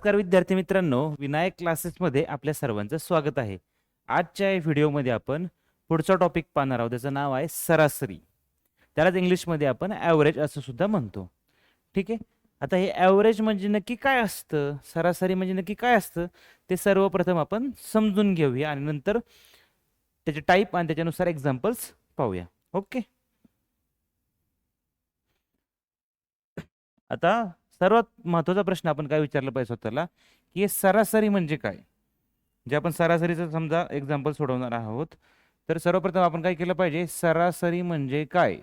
नमस्कार विद्यार्थी मित्रांनो, विनायक क्लासेसमध्ये आपल्या सर्वांचं स्वागत आहे. आजच्या या व्हिडिओमध्ये आपण पुढचा टॉपिक पाहणार आहोत. त्याचं नाव आहे सरासरी. त्यालाच इंग्लिशमध्ये आपण ॲव्हरेज असं सुद्धा म्हणतो. ठीक आहे. आता हे ॲव्हरेज म्हणजे नक्की काय असतं, सरासरी म्हणजे नक्की काय असतं, ते सर्वप्रथम आपण समजून घेऊया आणि नंतर त्याचे टाईप आणि त्याच्यानुसार एक्झाम्पल्स पाहूया. ओके. आता सर्वात महत्त्वाचा प्रश्न आपण काय विचारला पाहिजे स्वतःला, की हे सरासरी म्हणजे काय? जे आपण सरासरीचं समजा एक्झाम्पल सोडवणार आहोत, तर सर्वप्रथम आपण काय केलं पाहिजे? सरासरी म्हणजे काय?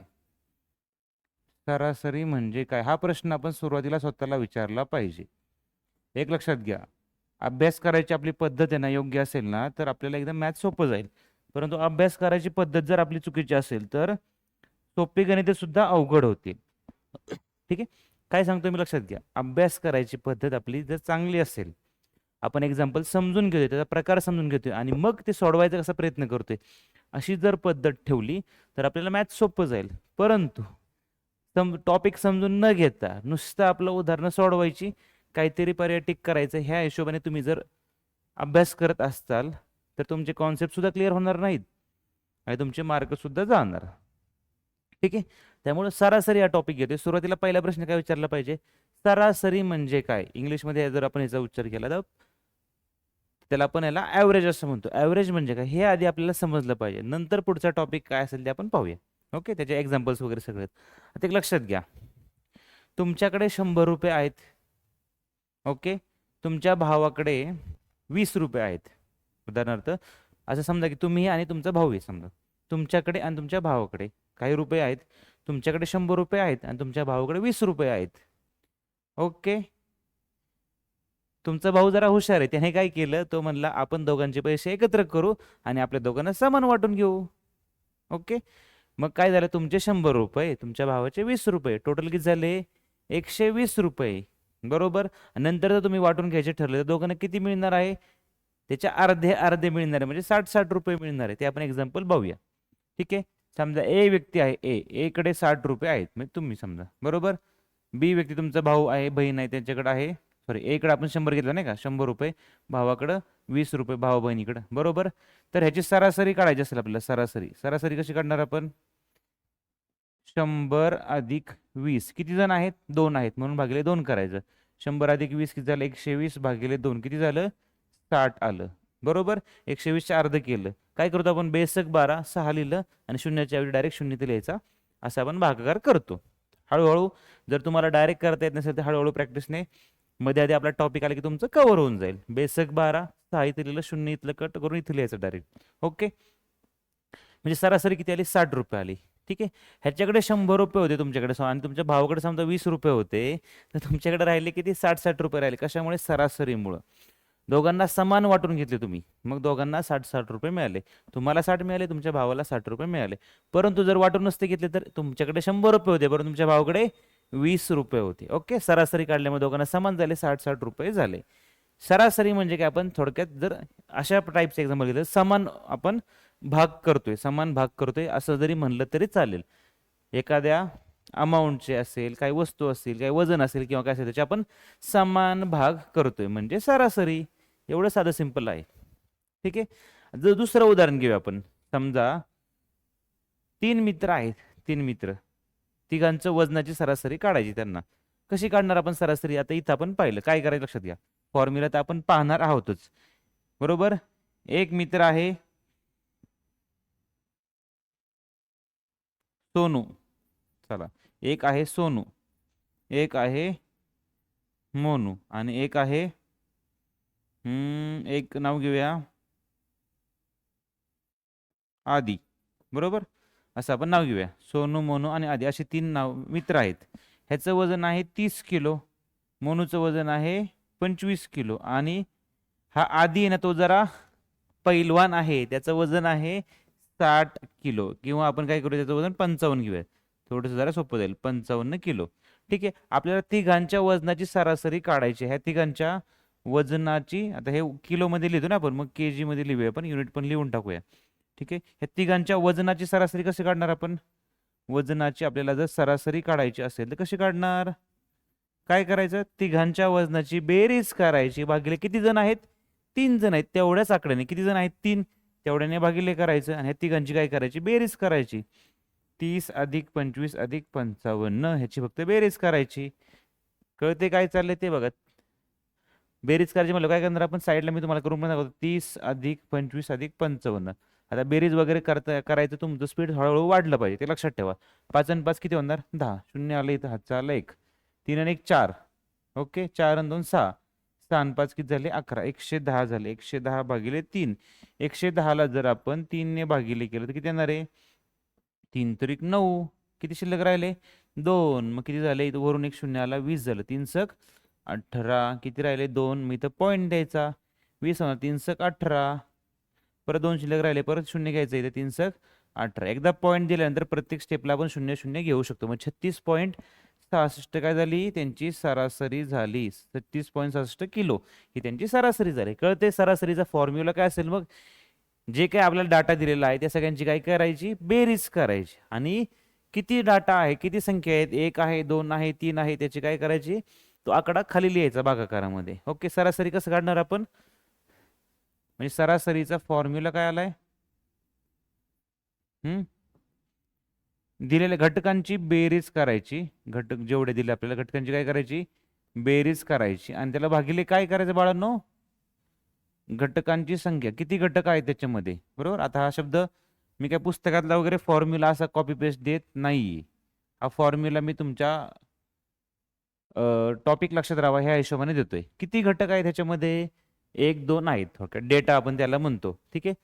सरासरी म्हणजे काय हा प्रश्न आपण सुरुवातीला स्वतःला विचारला पाहिजे. एक लक्षात घ्या, अभ्यास करायची आपली पद्धत आहे ना योग्य असेल ना, तर आपल्याला एकदम मॅथ सोपं जाईल. परंतु अभ्यास करायची पद्धत जर आपली चुकीची असेल तर सोपी गणिते सुद्धा अवघड होतील. ठीक आहे. काय सांगतो मी लक्षात घ्या, अभ्यास करायची पद्धत आपली जर चांगली असेल, आपण एक्झाम्पल समजून घेतोय, त्याचा प्रकार समजून घेतोय आणि मग ते सोडवायचा कसा प्रयत्न करतोय, अशी जर पद्धत ठेवली तर आपल्याला मॅथ सोपं जाईल. परंतु टॉपिक समजून न घेता नुसतं आपलं उदाहरणं सोडवायची, काहीतरी पर्याय टिक करायचं, ह्या हिशोबाने तुम्ही जर अभ्यास करत असाल तर तुमचे कॉन्सेप्ट सुद्धा क्लिअर होणार नाहीत आणि तुमचे मार्क सुद्धा जाणार. ठीक आहे. त्यामुळे सरासरी हा टॉपिक घेतोय. सुरुवातीला पहिला प्रश्न काय विचारला पाहिजे? सरासरी म्हणजे काय? इंग्लिशमध्ये जर आपण याचा उच्चार केला तर त्याला आपण याला ॲव्हरेज असं म्हणतो. ॲव्हरेज म्हणजे काय हे आधी आपल्याला समजलं पाहिजे. नंतर पुढचा टॉपिक काय असेल ते आपण पाहूया. ओके. त्याचे एक्झाम्पल्स वगैरे सगळे. आता एक लक्षात घ्या, तुमच्याकडे 100 रुपये आहेत. ओके. तुमच्या भावाकडे 20 रुपये आहेत. उदाहरणार्थ असं समजा की तुम्ही आणि तुमचा भाऊ आहे. समजा तुमच्याकडे आणि तुमच्या भावाकडे काही रुपये आहेत. तुमच्याकडे 100 रुपये आहेत आणि तुमच्या भावाकडे 20 रुपये आहेत. ओके. तुमचा भाऊ जरा हुशार आहे. त्याने काय केलं, तो म्हणला आपण दोघांचे पैसे एकत्र करू आणि आपल्या दोघांना समान वाटून घेऊ. ओके. मग काय झालं, तुमचे 100 रुपये, तुमच्या भावाचे 20 रुपये, टोटल किती झाले? 120 रुपये. बरोबर. नंतर जर तुम्ही वाटून घ्यायचे ठरले तर दोघांना किती मिळणार आहे? त्याच्या अर्धे अर्धे मिळणार आहे, म्हणजे 60-60 रुपये मिळणार आहे. ते आपण एक्झाम्पल पाहूया. ठीक आहे. समजा ए व्यक्ती आहे, ए कडे 60 रुपये आहेत, म्हणजे तुम्ही समजा. बरोबर. बी व्यक्ती तुमचा भाऊ आहे, बहीण आहे, त्यांच्याकडे आहे, सॉरी ए कडे आपण 100 घेतलं नाही का, 100 रुपये, भावाकडं 20 रुपये, भावा बहिणीकडं. बरोबर. तर ह्याची सरासरी काढायची असेल आपल्याला. सरासरी सरासरी कशी काढणार आपण? 100 अधिक 20 किती जण आहेत? 2 आहेत, म्हणून भागिले 2 करायचं. 100 अधिक 20 किती झालं? 120 भागिले 2 किती झालं? 60 आलं. बरोबर. 120 अर्ध केलं. काय करतो आपण? बेसक 12 6 लिहिलं आणि शून्याच्या ऐवजी डायरेक्ट शून्य ते लिहायचा, असं आपण भागाकार करतो. हळूहळू जर तुम्हाला डायरेक्ट करता येत नसेल तर हळूहळू प्रॅक्टिसने मध्ये आधी आपला टॉपिक आला की तुमचं कव्हर होऊन जाईल. बेसक 12 6 इथं लिहिलं, शून्य इथलं कट करून इथं लिहायचं डायरेक्ट. ओके. म्हणजे सरासरी किती आली? 60 रुपये आली. ठीक आहे. ह्याच्याकडे 100 रुपये होते तुमच्याकडे आणि तुमच्या भावाकडे समजा 20 रुपये होते, तर तुमच्याकडे राहिले किती? 60-60 रुपये राहिले. कशामुळे? सरासरीमुळं. दोघांना समान वाटून घेतले तुम्ही, मग दोघांना 60-60 रुपये मिळाले. तुम्हाला 60 मिळाले, तुमच्या भावाला 60 रुपये मिळाले. परंतु जर वाटून नसते घेतले तर तुमच्याकडे 100 रुपये होते, परंतु तुमच्या भावाकडे 20 रुपये होते. ओके. सरासरी काढल्यामुळे दोघांना समान झाले, 60-60 रुपये झाले. सरासरी म्हणजे काय? आपण थोडक्यात जर अशा टाईपचे एक्झाम्पल घेतलं, समान आपण भाग करतोय, समान भाग करतोय असं जरी म्हणलं तरी चालेल. एखाद्या अमाऊंटचे असेल, काही वस्तू असेल, काही वजन असेल किंवा काय असेल, त्याचे आपण समान भाग करतोय म्हणजे सरासरी. एवढं साधं सिंपल आहे. ठीक आहे. जर दुसरं उदाहरण घेऊया आपण. समजा 3 मित्र आहेत. 3 मित्र, तिघांचं वजनाची सरासरी काढायची. त्यांना कशी काढणार आपण सरासरी? आता इथं आपण पाहिलं, काय करायचं लक्षात घ्या. फॉर्म्युला तर आपण पाहणार आहोतच. बरोबर. एक मित्र आहे सोनू. चला, एक आहे सोनू, एक आहे मोनू आणि एक आहे एक नाव घेऊया आदी. बरोबर. असं आपण नाव घेऊया. सोनू, मोनू आणि आदी असे 3 नाव मित्र आहेत. ह्याचं वजन आहे 30 किलो, मोनूचं वजन आहे 25 किलो आणि हा आदी आहे ना, तो जरा पैलवान आहे, त्याचं वजन आहे 60 किलो, किंवा आपण काय करूया, त्याचं वजन 55 घेऊया. थोडंसं जरा सोपं जाईल, 55 किलो. ठीक आहे. आपल्याला तिघांच्या वजनाची सरासरी काढायची. ह्या तिघांच्या वजनाची, आता हे किलोमध्ये लिहितो ना आपण, मग केजी मध्ये लिहूया, आपण युनिट पण लिहून टाकूया. ठीक आहे. ह्या तिघांच्या वजनाची सरासरी कशी काढणार आपण? वजनाची आपल्याला जर सरासरी काढायची असेल तर कशी काढणार? काय करायचं, तिघांच्या वजनाची बेरीज करायची भागिले किती जण आहेत, 3 जण आहेत, तेवढ्याच आकड्याने किती जण आहेत 3, तेवढ्याने भागिले करायचं आणि ह्या तिघांची काय करायची, बेरीज करायची. 30 अधिक 25 अधिक 55 ह्याची फक्त बेरीज करायची. कळते काय चाललंय ते बघा. बेरीज करायची म्हणलं काय करणार आपण, साईडला मी तुम्हाला करून पण दाखवतो. 30 अधिक 25 अधिक 55. आता बेरीज वगैरे करायचं तुमचं स्पीड हळूहळू वाढलं पाहिजे, ते लक्षात ठेवा. 5 आणि 5 किती होणार, 10. शून्य आलं इथं, हातचा आला 1. 3 आणि 1 4. ओके, 4 आणि 2 6. 6 आणि 5 किती झाले, 11. 110 झाले. 110 भागिले 3. 110 ला जर आपण 3 ने भागिले केलं तर किती येणार आहे, 3 त्रिक 9. किती शिल्लक राहिले, 2. मग किती झाले, इथं वरून एक शून्य आला, 20 झालं. 3 सक 18. किती राहिले, 2. मग इथं पॉईंट द्यायचा, 20 होणार. 3 सक 18. परत 2 शिल्लक राहिले, परत शून्य घ्यायचं, इथे 3 सक 18. एकदा पॉईंट दिल्यानंतर प्रत्येक स्टेपला आपण 0 0 घेऊ शकतो. मग 36.66 काय झाली, त्यांची सरासरी झाली. 36.66 किलो ही त्यांची सरासरी झाली. कळते, सरासरीचा फॉर्म्युला काय असेल, मग जे काय आपल्याला डाटा दिलेला आहे त्या सगळ्यांची काय करायची, बेरीज करायची. आणि किती डाटा आहे, किती संख्या आहेत, 1 आहे, 2 आहे, 3 आहे, त्याची काय करायची, तो आकडा खाली लिहायचा भागाकारामध्ये. ओके, सरासरी कसं काढणार आपण, म्हणजे सरासरीचा फॉर्म्युला काय आलाय, दिलेल्या घटकांची बेरीज करायची. घटक जेवढे दिले आपल्याला घटकांची काय करायची, बेरीज करायची आणि त्याला भागिले काय करायचं बाळांनो, घटकांची संख्या. किती घटक आहेत त्याच्यामध्ये, बरोबर. आता हा शब्द मी काय पुस्तकातला वगैरे फॉर्म्युला असा कॉपी पेस्ट देत नाही. हा फॉर्म्युला मी तुमच्या टॉपिक लक्षात राहावा ह्या हिशोबाने देतोय. किती घटक आहेत त्याच्यामध्ये, 1 2 आहेत. थोडक्यात डेटा आपण त्याला म्हणतो. ठीक आहे,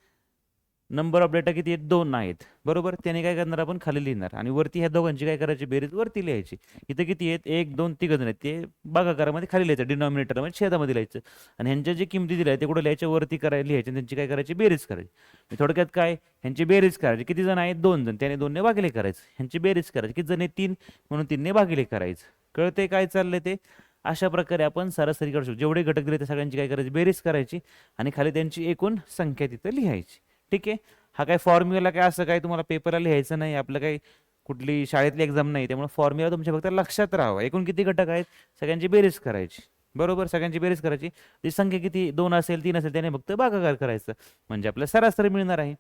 नंबर ऑफ डेटा किती आहेत, 2 आहेत, बरोबर. त्याने काय करणार आपण खाली लिहिणार आणि वरती ह्या दोघांची काय करायची, बेरीज वरती लिहायची. इथं किती आहेत, 1 2 3 जण आहेत, ते भागाकारामध्ये खाली लिहायचं, डिनॉमिनेटरमध्ये छेदामध्ये लिहायचं. आणि ह्यांच्या जे किमती दिल्या ते कुठे लिहायच्या, वरती लिहायचे, त्यांची काय करायची, बेरीज करायची. थोडक्यात काय, ह्यांची बेरीज करायची. किती जण आहेत, 2 जण, त्याने 2 ने भागिले करायचं. ह्यांची बेरीज करायची, किती जण आहेत, 3, म्हणून 3 ने भागिले करायचं. कळते काय चाललंय ते. अशा प्रकारे आपण सरासरी काढू शकतो. जेवढे घटक दिले त्या सगळ्यांची काय करायची, बेरीज करायची आणि खाली त्यांची एकूण संख्या तिथं लिहायची. ठीक आहे, हा काय फॉर्म्युला काय असं काय तुम्हाला पेपरला लिहायचं नाही, आपलं काही कुठली शाळेतली एक्झाम नाही, त्यामुळे फॉर्म्युला तुमच्या फक्त लक्षात राहावा. एकूण किती घटक आहेत, सगळ्यांची बेरीज करायची, बरोबर. सगळ्यांची बेरीज करायची, ती संख्या किती 2 असेल 3 असेल त्याने फक्त भागाकार करायचं, म्हणजे आपल्याला सरासरी मिळणार आहे.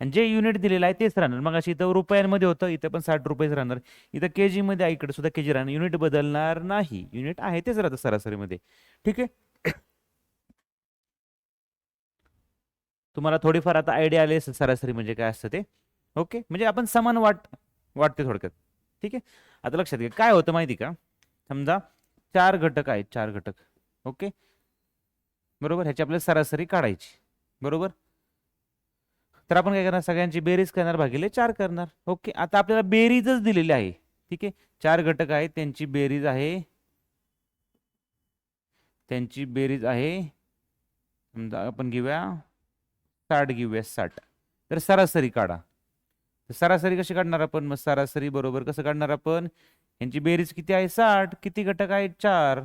आणि जे युनिट दिलेलं आहे तेच राहणार. मग अशी इथं रुपयांमध्ये होतं, इथं पण 60 रुपयेच राहणार. इथं केजी मध्ये इकडे सुद्धा केजी राहणार, युनिट बदलणार नाही, युनिट आहे तेच राहतं सरासरीमध्ये. ठीक आहे, तुम्हाला थोडीफार आता आयडिया आली असेल सरासरी म्हणजे काय असतं ते. ओके, म्हणजे आपण समान वाटते थोडक्यात. ठीक आहे, आता लक्षात घ्या काय होतं माहिती का, समजा 4 घटक आहेत, 4 घटक. ओके, बरोबर. ह्याची आपल्याला सरासरी काढायची, बरोबर. तर आपण काय करणार, सगळ्यांची बेरीज करणार, भागिले 4 करणार. ओके, आता आपल्याला बेरीजच दिलेली आहे. ठीक आहे, 4 घटक आहेत, त्यांची बेरीज आहे, समजा आपण घेऊया 60, घेऊया 60. तर सरासरी काढा. तर सरासरी कशी काढणार आपण, मग सरासरी बरोबर कसं काढणार आपण, यांची बेरीज किती आहे, 60. किती घटक आहेत, 4.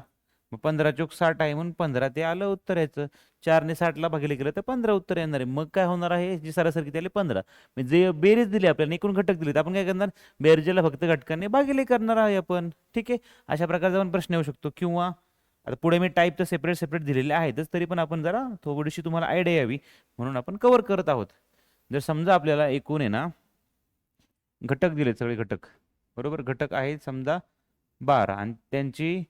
मग 15 चोक 60 आहे, म्हणून 15 ते आलं उत्तर याचं. 4 ने 60 ला भागिले केलं तर 15 उत्तर येणार आहे. मग काय होणार आहे, जी सरासरी किती आली, 15. म्हणजे जे बेरीज दिली आपल्याला, एकूण घटक दिले, आपण काय करणार, बेरजेला फक्त घटकांनी भागिले करणार आहे आपण. ठीक आहे, अशा प्रकारचा पण प्रश्न येऊ शकतो. किंवा आता पुढे मी टाईप तर सेपरेट सेपरेट दिलेले आहेतच, तरी पण आपण जरा थोडीशी तुम्हाला आयडिया यावी म्हणून आपण कव्हर करत आहोत. जर समजा आपल्याला एकूण आहे ना घटक दिले, सगळे घटक, बरोबर. घटक आहेत समजा 12 आणि त्यांची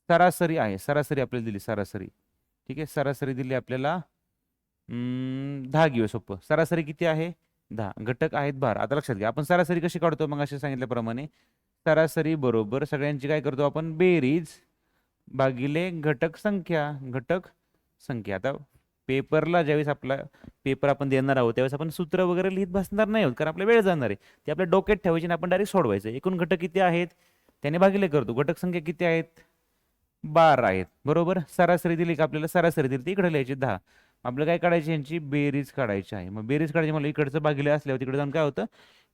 सरासरी आहे, सरासरी आपल्याला दिली, सरासरी. ठीक आहे, सरासरी दिली आपल्याला 10 घेऊ सोपं. सरासरी किती आहे, 10. घटक आहेत 12. आता लक्षात घ्या आपण सरासरी कशी काढतो, मग असे सांगितल्याप्रमाणे सरासरी बरोबर सगळ्यांची काय करतो आपण, बेरीज भागिले घटक संख्या, घटक संख्या. आता पेपरला ज्यावेळेस आपला पेपर आपण देणार आहोत त्यावेळेस आपण सूत्र वगैरे लिहित बसणार नाही आहोत, कारण आपला वेळ जाणार आहे. ते आपल्या डोक्यात ठेवायचे आणि आपण डायरेक्ट सोडवायचं. एकूण घटक किती आहेत त्याने भागिले करतो, घटक संख्या किती आहेत, 12 आहेत, बरोबर. सरासरी दिली का आपल्याला, सरासरी दिली ती इकडे लिहायची 10. आपल्याला काय काढायची, यांची बेरीज काढायची आहे. मग बेरीज काढायची मला इकडचं भागिले असल्यावर तिकडे जाऊन काय होतं,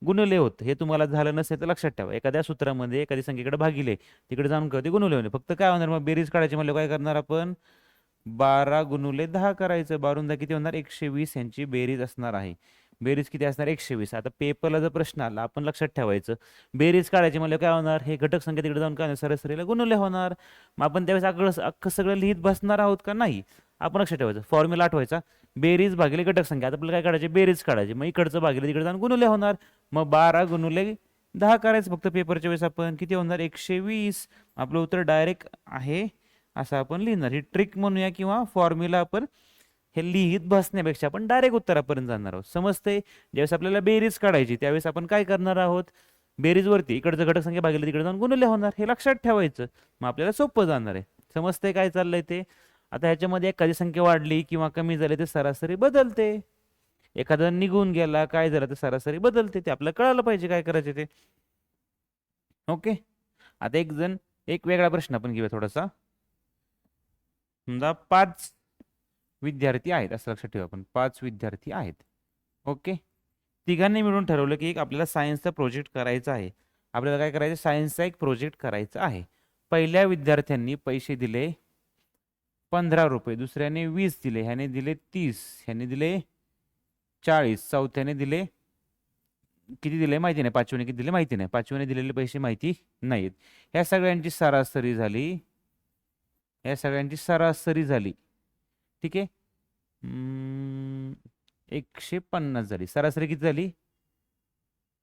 गुणले होतं. हे तुम्हाला झालं नसेल तर लक्षात ठेवा, एखाद्या सूत्रामध्ये एखादी संख्येकडे भागिले तिकडे जाऊन कळते गुणले होणे. फक्त काय होणार, मग बेरीज काढायची म्हणजे काय करणार आपण, 12 गुणुले 10 करायचं. 12 किती होणार, 120 यांची बेरीज असणार आहे. बेरीज किती असणार 120. आता पेपरला जर प्रश्न आला आपण लक्षात ठेवायचं बेरीज काढायची म्हणजे काय होणार, हे घटक संख्या तिकडे जाऊन काय सरासरीला गुणवले होणार. मग आपण त्यावेळेस अख्खं सगळं लिहित बसणार आहोत का नाही, आपण लक्षात ठेवायचं फॉर्म्युला आठवायचा बेरीज भागिले घटक संख्या. आता आपल्याला काय काढायची बेरीज काढायची, मग इकडचं भागिले तिकडे जाऊन गुणवले होणार. मग 12 गुणुले 10 करायचं फक्त पेपरच्या वेळेस आपण किती होणार 120. आपलं उत्तर डायरेक्ट आहे असं आपण लिहिणार. ही ट्रिक म्हणूया किंवा फॉर्म्युला आपण हे लिहित बसण्यापेक्षा आपण डायरेक्ट उत्तरापर्यंत जाणार आहोत. समजते. ज्यावेळेस आपल्याला बेरीज काढायची त्यावेळेस आपण काय करणार आहोत, बेरीजवरती इकडचं घटक संख्या भागिले तिकडे जाऊन गुणले होणार, हे लक्षात ठेवायचं. मग आपल्याला सोपं जाणार आहे. समजते काय चाललंय ते. आता ह्याच्यामध्ये एखादी संख्या वाढली किंवा कमी झाली तर सरासरी बदलते, एखादा निघून गेला काय झालं तर सरासरी बदलते. ते आपल्याला कळायला पाहिजे काय करायचे ते. ओके. आता एक वेगळा प्रश्न आपण घेऊया थोडासा. समजा 5 विद्यार्थी आहेत असं लक्षात ठेवा आपण, 5 विद्यार्थी आहेत. ओके. तिघांनी मिळून ठरवलं की एक आपल्याला सायन्सचा प्रोजेक्ट करायचा आहे. आपल्याला काय करायचं, सायन्सचा एक प्रोजेक्ट करायचा आहे. पहिल्या विद्यार्थ्यांनी पैसे दिले 15 रुपये, दुसऱ्याने 20 दिले, ह्याने दिले 30, ह्याने दिले 40, चौथ्याने दिले किती दिले माहिती नाही, पाचव्याने किती दिले माहिती नाही, पाचव्याने दिलेले पैसे माहिती नाहीत. ह्या सगळ्यांची सरासरी झाली, ह्या सगळ्यांची सरासरी झाली. ठीक आहे. 150 झाली. सरासरी किती झाली,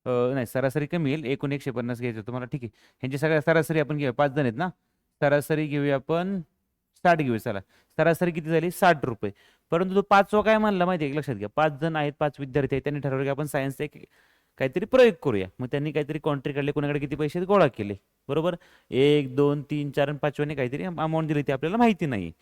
नाही सरासरी कमी येईल, एकूण 150 घ्यायचं तुम्हाला. ठीक आहे. ह्यांची सगळ्या सरासरी आपण घेऊया, 5 जण आहेत ना, सरासरी घेऊया आपण 60 घेऊया. चला सरासरी किती झाली 60 रुपये. परंतु तो पाचवा काय म्हणला माहिती आहे, लक्षात घ्या 5 जण आहेत, 5 विद्यार्थी आहेत, त्यांनी ठरवलं की आपण सायन्सचा एक काहीतरी प्रयोग करूया. मग त्यांनी काहीतरी कॉन्ट्री काढले, कोणाकडे किती पैसे गोळा केले, बरोबर. 1 2 3 4 आणि 5व्याने काहीतरी अमाऊंट दिली, ती आपल्याला माहिती नाही.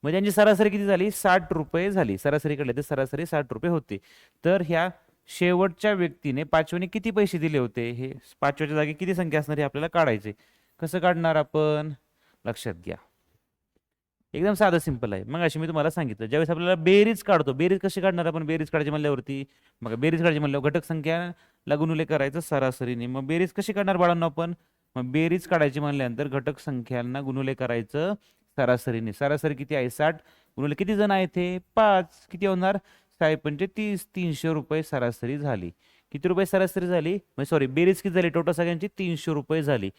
मग त्यांची सरासरी किती झाली 60 रुपये झाली. सरासरी काढले तर सरासरी 60 रुपये होते. तर ह्या शेवटच्या व्यक्तीने पाचव्याने किती पैसे दिले होते, हे पाचव्याच्या जागी किती संख्या असणार हे आपल्याला काढायचे. कसं काढणार आपण, लक्षात घ्या. एकदम साधं सिंपल आहे. मग अशी मी तुम्हाला सांगितलं ज्यावेळेस आपल्याला बेरीज काढतो, बेरीज कशी काढणार आपण, बेरीज काढायची म्हणल्यावरती मग बेरीज काढायची म्हणल्यावर घटक संख्या गुणुले करायचं सरासरीने. मग बेरीज कशी काढणार बाळांनो आपण, मग बेरीज काढायची म्हणल्यानंतर घटक संख्यांना गुणुले करायचं सरासरीने. सरासरी किती आहे 60 गुणुले किती जण आहेत ते 5, किती होणार 6 पंचे 30, 300 रुपये सरासरी झाली. किती रुपये सरासरी झाली, सॉरी बेरीज किती झाली टोटल सगळ्यांची 300 रुपये झाली.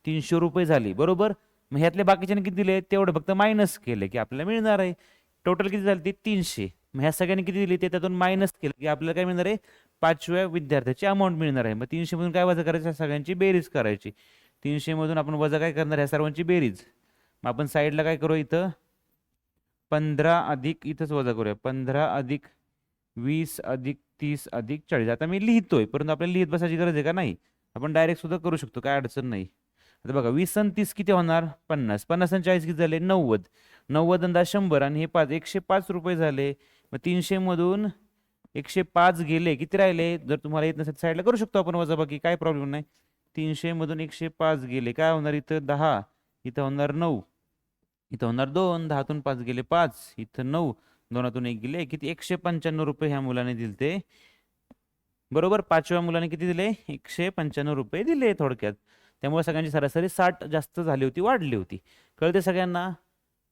300 रुपये झाली, बरोबर. मग ह्यातले बाकीच्याने किती दिले तेवढे फक्त मायनस केले की आपल्याला मिळणार आहे. टोटल किती झाली ती 300. मग ह्या सगळ्यांनी किती दिली ते त्यातून मायनस केलं की आपल्याला काय मिळणार आहे, पाचव्या विद्यार्थ्याची अमाऊंट मिळणार आहे. मग 300 मधून काय वजा करायचं, सगळ्यांची बेरीज करायची. 300 मधून आपण वजा काय करणार, ह्या सर्वांची बेरीज. मग आपण साईडला काय करू, इथं 15 अधिक इथंच वजा करूया, 15 अधिक 20 अधिक 30 अधिक 40. आता मी लिहितोय परंतु आपल्याला लिहित बसायची गरज आहे का, नाही. आपण डायरेक्ट सुद्धा करू शकतो, काय अडचण नाही. आता बघा 20 आणि 30 किती होणार 50, 50 आणि 40 किती झाले 90, 90 आणि 100 आणि हे 5 105 रुपये झाले. मग 300 मधून 105 गेले, किती राहिले, जर तुम्हाला येत नसेल साईडला करू शकतो आपण वजा, बाकी काय प्रॉब्लेम नाही. 300 मधून 105 गेले, काय होणार इथं 10, इथं होणार 9, इथं होणार 2, 10तून 5 गेले 5, इथं 9, 2तून 1 गेले, किती 195 रुपये ह्या मुलाने दिले ते, बरोबर. पाचव्या मुलाने किती दिले 195 रुपये दिले थोडक्यात. त्यामुळे सगळ्यांची सरासरी 60 जास्त झाली होती, वाढली होती. कळते सगळ्यांना.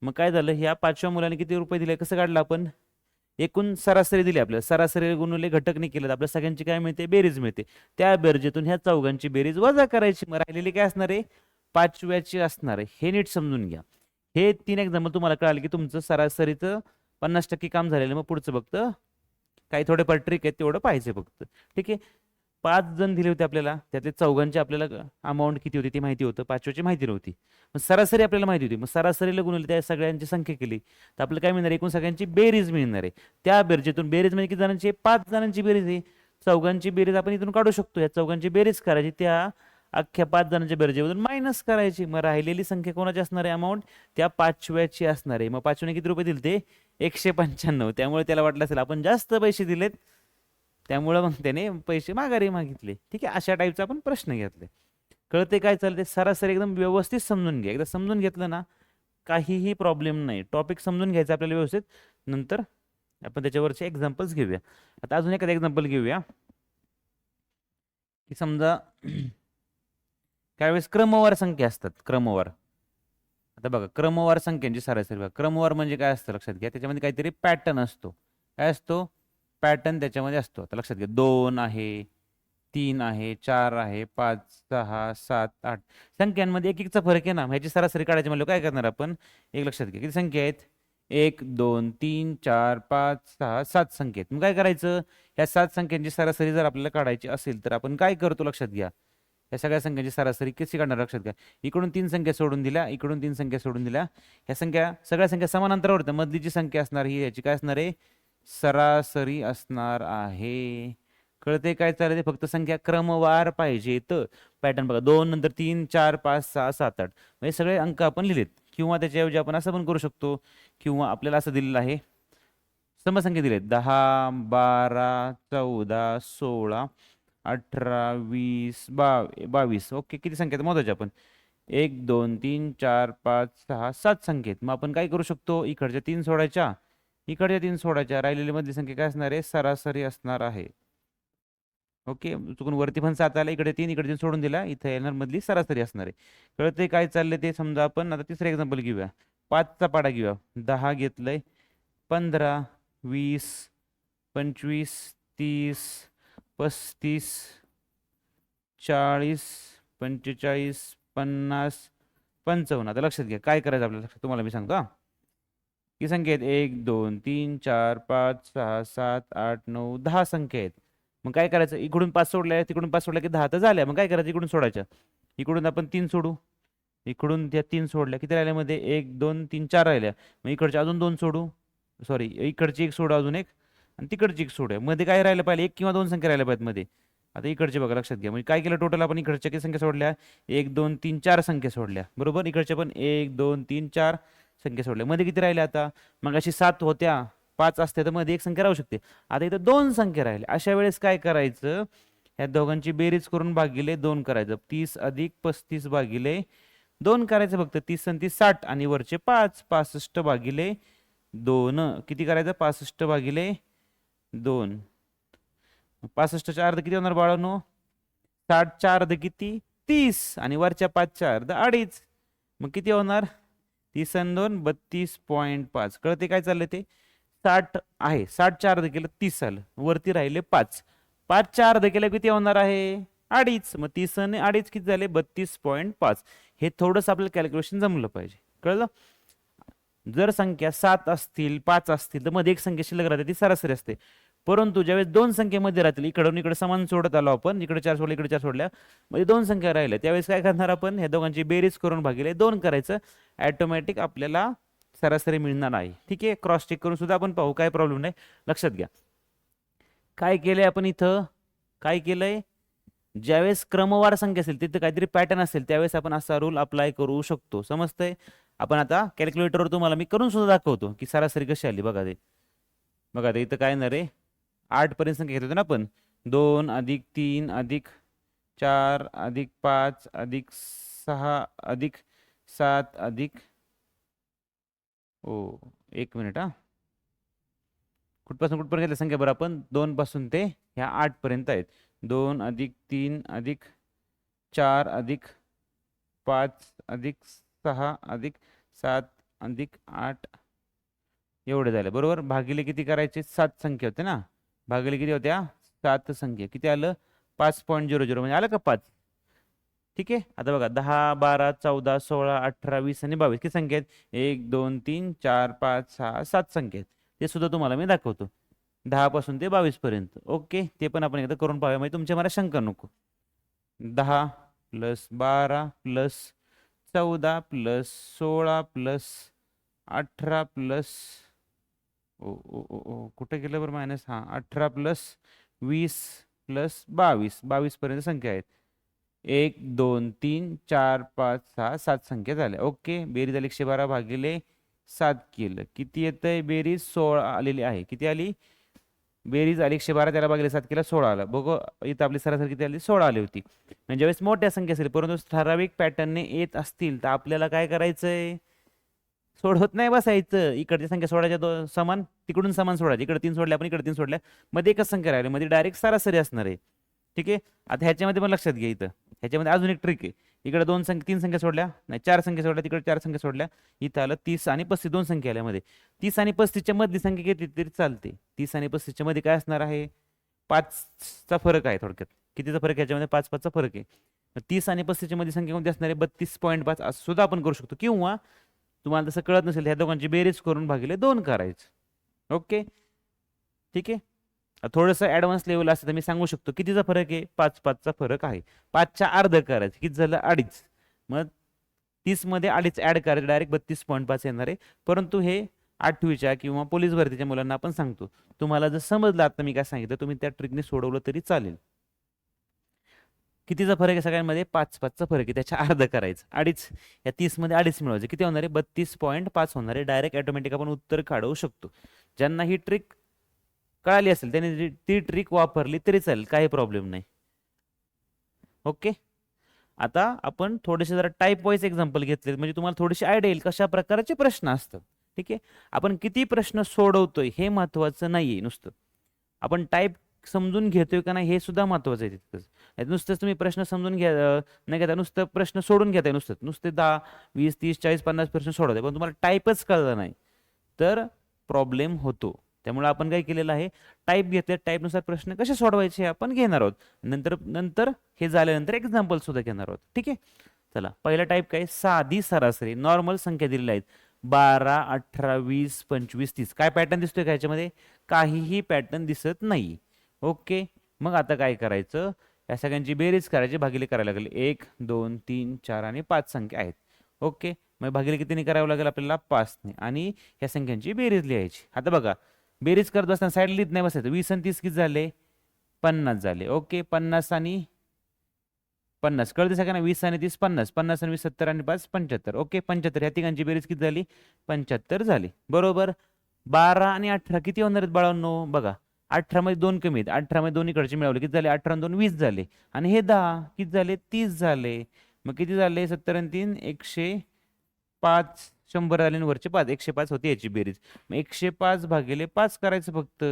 मग काय झालं, ह्या पाचव्या मुलाने किती रुपये दिले, कसं काढलं आपण, एकूण सरासरी दिली आपल्याला, सरासरी गुणुले घटक नाही केलं, आपल्या सगळ्यांची काय मिळते बेरीज मिळते. त्या बेरजेतून ह्या चौघांची बेरीज वजा करायची. मग राहिलेली काय असणार आहे, पाचव्याची असणार आहे. हे नीट समजून घ्या. हे 3 एक्झाम्पल तुम्हाला कळाले की तुमचं सरासरीचं 50% काम झालेलं. मग पुढचं फक्त काही थोडेफार ट्रिक आहेत तेवढं पाहिजे फक्त. ठीक आहे. 5 जण दिले होते आपल्याला, त्यातले चौघांची आपल्याला अमाऊंट किती होती ती माहिती होतं, पाचव्याची माहिती नव्हती. मग सरासरी आपल्याला माहिती होती, मग सरासरीला गुणवली त्या सगळ्यांची संख्या केली तर आपल्याला काय मिळणार, एकूण सगळ्यांची बेरीज मिळणार आहे. त्या बेरजेतून बेरीज म्हणजे किती जणांची, 5 जणांची बेरीज आहे. चौघांची बेरीज आपण इथून काढू शकतो, या चौघांची बेरीज करायची, त्या अख्ख्या 5 जणांच्या बेरजेमधून मायनस करायची. मग राहिलेली संख्या कोणाची असणार आहे अमाऊंट, त्या पाचव्याची असणार आहे. मग पाचव्याने किती रुपये दिले ते 195. त्यामुळे त्याला वाटलं असेल आपण जास्त पैसे दिलेत, त्यामुळं मग त्याने पैसे माघारी मागितले. ठीक आहे. अशा टाईपचा आपण प्रश्न घेतले. कळते काय चालते, सरासरी एकदम व्यवस्थित समजून घ्या. एकदा समजून घेतलं ना काहीही प्रॉब्लेम नाही. टॉपिक समजून घ्यायचा आपल्याला व्यवस्थित, नंतर आपण त्याच्यावरचे एक्झाम्पल्स घेऊया. आता अजून एखादं एक्झाम्पल घेऊया की समजा त्यावेळेस क्रमवार संख्या असतात, क्रमवार. आता बघा क्रमवार संख्यांची सरासरी बघा, क्रमवार म्हणजे काय असतं लक्षात घ्या, त्याच्यामध्ये काहीतरी पॅटर्न असतो. काय असतो, पॅटर्न त्याच्यामध्ये असतो. आता लक्षात घ्या 2 आहे, 3 आहे, 4 आहे, 5, 6, 7, 8 संख्यांमध्ये एक एकचा फरक आहे ना. ह्याची सरासरी काढायची म्हणलं काय करणार आपण? एक लक्षात घ्या किती संख्या आहेत? 1, 2, 3, 4, 5, 6, 7 संख्या आहेत. मग काय करायचं? ह्या 7 संख्यांची सरासरी जर आपल्याला काढायची असेल तर आपण काय करतो लक्षात घ्या. या सगळ्या संख्यांची सरासरी कशी काढणार लक्षात घ्या. इकडून 3 संख्या सोडून दिल्या, इकडून 3 संख्या सोडून दिल्या. ह्या संख्या सगळ्या संख्या समान अंतरावर होत्या. मधली जी संख्या असणार ही याची काय असणार आहे? सरासरी असणार आहे. कळते काय चाललं ते? फक्त संख्या क्रमवार पाहिजे. तर पॅटर्न बघा 2 नंतर 3, 4, 5, 6, 7, 8 म्हणजे सगळे अंक आपण लिहिलेत. किंवा त्याच्याऐवजी आपण असं पण करू शकतो, किंवा आपल्याला असं दिलेलं आहे समसंख्या दिलेत 10, 12, 14, 16, 18, 20, 22. ओके किती संख्या आहेत मोजायच्या आपण? 1, 2, 3, 4, 5, 6, 7 संख्या आहेत. मग आपण काय करू शकतो? इकडच्या 3 सोडायच्या, इकडच्या 3 सोडायच्या, राहिलेली मधली संख्या काय असणार आहे? सरासरी असणार आहे. ओके चुकून वरती पण 7 आला, इकडे 3, इकडे 3 सोडून दिला, इथे येणार मधली सरासरी असणार आहे. कळते काय चाललंय ते? समजा आपण आता तिसरं एक्झाम्पल घेऊया. 5चा पाडा घेऊया. 10 घेतलंय, 15, 20, 25, 30, 35, 40, 45, 50, 55. आता लक्षात घ्या काय करायचं आपल्याला. तुम्हाला मी सांगतो हा. किती संख्या आहेत? 1, 2, 3, 4, 5, 6, 7, 8, 9, 10 संख्या आहेत. मग काय करायचं? इकडून 5 सोडल्या, तिकडून 5 सोडल्या की 10 तर झाल्या. मग काय करायचं? इकडून सोडायच्या. इकडून आपण 3 सोडू, इकडून त्या 3 सोडल्या, किती राहिल्या मध्ये? 1, 2, 3, 4 राहिल्या. मग इकडच्या अजून 2 सोडू, सॉरी इकडची एक सोडू, अजून एक, आणि तिकडची एक सोडूया. मध्ये काय राहिलं पाहिजे? 1 किंवा 2 संख्या राहिल्या पाहिजेत मध्ये. आता इकडचे बघा लक्षात घ्या. म्हणजे काय केलं टोटल आपण? इकडच्या किती संख्या सोडल्या? 1, 2, 3, 4 संख्या सोडल्या. बरोबर. इकडच्या पण 1, 2, 3, 4 संख्या सोडल्या. मध्ये किती राहिल्या आता? मग अशी 7 होत्या, 5 असते तर मध्ये एक संख्या राहू शकते. आता इथं 2 संख्या राहिल्या. अशा वेळेस काय करायचं? ह्या दोघांची बेरीज करून भागिले 2 करायचं. 30 अधिक 35 भागिले 2 करायचं फक्त. 30 आणि 30 60 आणि वरचे 5, 65 भागिले 2. किती करायचं? 65 भागिले 2. 65च्या अर्ध किती होणार बाळांनो? 60च्या अर्ध किती? 30 आणि वरच्या 5च्या अर्ध 2.5. मग किती होणार? 30 आणि 2 32.5. कळते काय चाललंय ते? 60 आहे, 60च्या अर्ध केलं 30 आलं, वरती राहिले 5, 5च्या अर्ध केलं किती होणार आहे? 2.5. मग 30 आणि 2.5 किती झाले? 32.5. हे थोडंसं आपल्याला कॅल्क्युलेशन जमलं पाहिजे. कळलं? जर संख्या 7 असतील, 5 असतील तर मध्ये एक संख्या शिल्लक राहते, ती सरासरी असते. परंतु ज्यावेळेस 2 संख्येमध्ये राहतील, इकडून इकडे समान सोडत आलो आपण, इकडे 4 सोडले, इकडे 4 सोडल्या, म्हणजे 2 संख्या राहिल्या, त्यावेळेस काय करणार आपण? ह्या दोघांची बेरीज करून भागिले 2 करायचं. ऑटोमॅटिक आपल्याला सरासरी मिळणार आहे. ठीक आहे. क्रॉस चेक करून सुद्धा आपण पाहू, काय प्रॉब्लेम नाही. लक्षात घ्या काय केलंय आपण इथं. काय केलंय? ज्यावेळेस क्रमवार संख्या असेल, तिथे काहीतरी पॅटर्न असेल, त्यावेळेस आपण असा रूल अप्लाय करू शकतो. समजतंय? आपण आता कॅल्क्युलेटरवर तुम्हाला मी करून सुद्धा दाखवतो की सरासरी कशी आली. बघा ते, बघा ते इथं काय ना रे, 8 पर्यंत संख्या घेत होतो ना आपण. 2 अधिक 3 अधिक 4 अधिक 5 अधिक 6 अधिक 7 अधिक, ओ एक मिनिट हा, कुठपासून कुठपर्यंत घेतल्या संख्या बरं आपण? 2 पासून ते ह्या 8 पर्यंत आहेत. 2 अधिक 3 अधिक 4 अधिक 5 अधिक 6 अधिक 7 अधिक 8 एवढे झाले. बरोबर. भागिले किती करायचे? 7 संख्या होते ना. भागिले किती होत्या? 7 संख्या. किती आलं? 5.00 म्हणजे आलं का 5. ठीक आहे. आता बघा 10, 12, 14, 16, 18, 20 आणि 22 किती संख्या आहेत? 1, 2, 3, 4, 5, 6, 7 संख्या आहेत. ते सुद्धा तुम्हाला मी दाखवतो 10 पासून ते 22 पर्यंत. ओके ते पण आपण एकदा करून पाहूया, म्हणजे तुमच्या मला शंका नको. 10 + 12 + 14 + 16 + 18 + कुठे गेलं बरं मायनस? हां 18 + 20 + 22, 22 पर्यंत संख्या आहेत. 1, 2, 3, 4, 5, 6, 7 संख्या झाल्या. ओके बेरीज आली 112 भागिले 7 केलं. किती येतंय? बेरीज 16 आलेली आहे. किती आली? बेरीज आली 112, त्याला भागिले 7 केला 16 आला. बघू इथं आपली सरासरी किती आली? 16 आली होती. म्हणजे ज्यावेळेस मोठ्या संख्या असेल परंतु ठराविक पॅटर्नने येत असतील तर आपल्याला काय करायचंय? सोडवत नाही बसायचं. इकडची संख्या सोडायच्या समान, तिकडून समान सोडायची. इकडे 3 सोडल्या आपण, इकडे 3 सोडल्या, मध्ये एकच संख्या राहिली, मध्ये डायरेक्ट सरासरी असणार आहे. ठीक आहे. आता ह्याच्यामध्ये पण लक्षात घ्या, इथं ह्याच्यामध्ये अजून एक ट्रिक आहे. इकडे तीन संख्या सोडल्या, नाही 4 संख्या सोडल्या, तिकडे 4 संख्या सोडल्या, इथं आलं 30 आणि 35 दोन संख्या आल्यामध्ये. 30 आणि 35च्या मधली संख्या घेतली तरी चालते. 30 आणि 35च्या मध्ये काय असणार आहे? 5चा फरक आहे थोडक्यात. कितीचा फरक आहे याच्यामध्ये? 5 फरक आहे. 30 आणि 35च्या मध्ये संख्या कोणती असणार आहे? 32.5 असं सुद्धा आपण करू शकतो. किंवा तुम्हाला तसं कळत नसेल ह्या दोघांची बेरीज करून भागिले 2 करायचं. ओके, ठीक आहे. थोडंसं ॲडव्हान्स लेवल असतं तर मी सांगू शकतो कितीचा फरक आहे? 5चा फरक आहे. 5च्या अर्ध करायचं, किती झालं? 2.5. मग 30 मध्ये 2.5 ऍड करायचं, डायरेक्ट 32.5 येणार आहे. परंतु हे 8वीच्या किंवा पोलीस भरतीच्या मुलांना आपण सांगतो. तुम्हाला जर समजलं आता मी काय सांगितलं, तुम्ही त्या ट्रिकने सोडवलं तरी चालेल. कितीचा फरक आहे सगळ्यांमध्ये? 5चा फरक आहे, त्याच्या अर्ध करायचं. 2.5 या 30 मध्ये 2.5 मिळवायचं, किती होणार आहे? 32.5 होणार आहे. डायरेक्ट ऑटोमॅटिक आपण उत्तर काढवू शकतो. ज्यांना ही ट्रिक कळाली असेल त्याने ती ट्रिक वापरली तरी चालेल, काही प्रॉब्लेम नाही. ओके, आता आपण थोडेसे जरा टाईप वाईज एक्झाम्पल घेतले म्हणजे तुम्हाला थोडीशी आयडिया येईल कशा प्रकारचे प्रश्न असतात. ठीक आहे, आपण किती प्रश्न सोडवतोय हे महत्वाचं नाहीये, नुसतं आपण टाईप समजून घेतोय का नाही हे सुद्धा महत्वाचं आहे तितकंच. नुसतंच तुम्ही प्रश्न समजून घ्या नाही घेता, नुसतं प्रश्न सोडून घेताय, नुसते 10 20 30 40 50 प्रश्न सोडवताय पण तुम्हाला टाईपच कळलं नाही तर प्रॉब्लेम होतो. त्यामुळे आपण काय केलेलं आहे, टाईप घेतले, टाईपनुसार प्रश्न कसे सोडवायचे आपण घेणार आहोत. नंतर नंतर हे झाल्यानंतर एक्झाम्पल सुद्धा घेणार आहोत. ठीक आहे, चला पहिला टाईप काय? साधी सरासरी नॉर्मल संख्या दिलेल्या आहेत 12 18 20 25 30. काय पॅटर्न दिसतोय का याच्यामध्ये? काहीही पॅटर्न दिसत नाही. ओके, मग आता काय करायचं? या सगळ्यांची बेरीज करायची, भागिले करायला लागेल. 1 2 3 4 आणि 5 संख्या आहेत. ओके, मग भागिले कितीने करावं लागेल आपल्याला? 5ने. आणि ह्या संख्यांची बेरीज लिहायची. आता बघा, बेरीज करत असताना साईड लिहित नाही बसायचं. 20 आणि 30 किती झाले? 50 झाले. ओके, 50 आणि 50 कळते सगळ्यांना? 20 आणि 30 50, 50 आणि 20 70 आणि 5 75. ओके, 75. ह्या तिघांची बेरीज किती झाली? 75 झाली. बरोबर. 12 आणि 18 किती होणार आहेत बाळांनो? बघा, 18 मध्ये 2 कमी आहेत, 18 मध्ये 2 इकडचे मिळवले, किती झाले? 18 आणि 2 20 झाले. आणि हे 10 किती झाले? 30 झाले. मग किती झाले? 70 आणि 3 105. 100 झाले आणि वरचे 5 105 होते याची बेरीज. मग 105 भागिले 5 करायचं फक्त.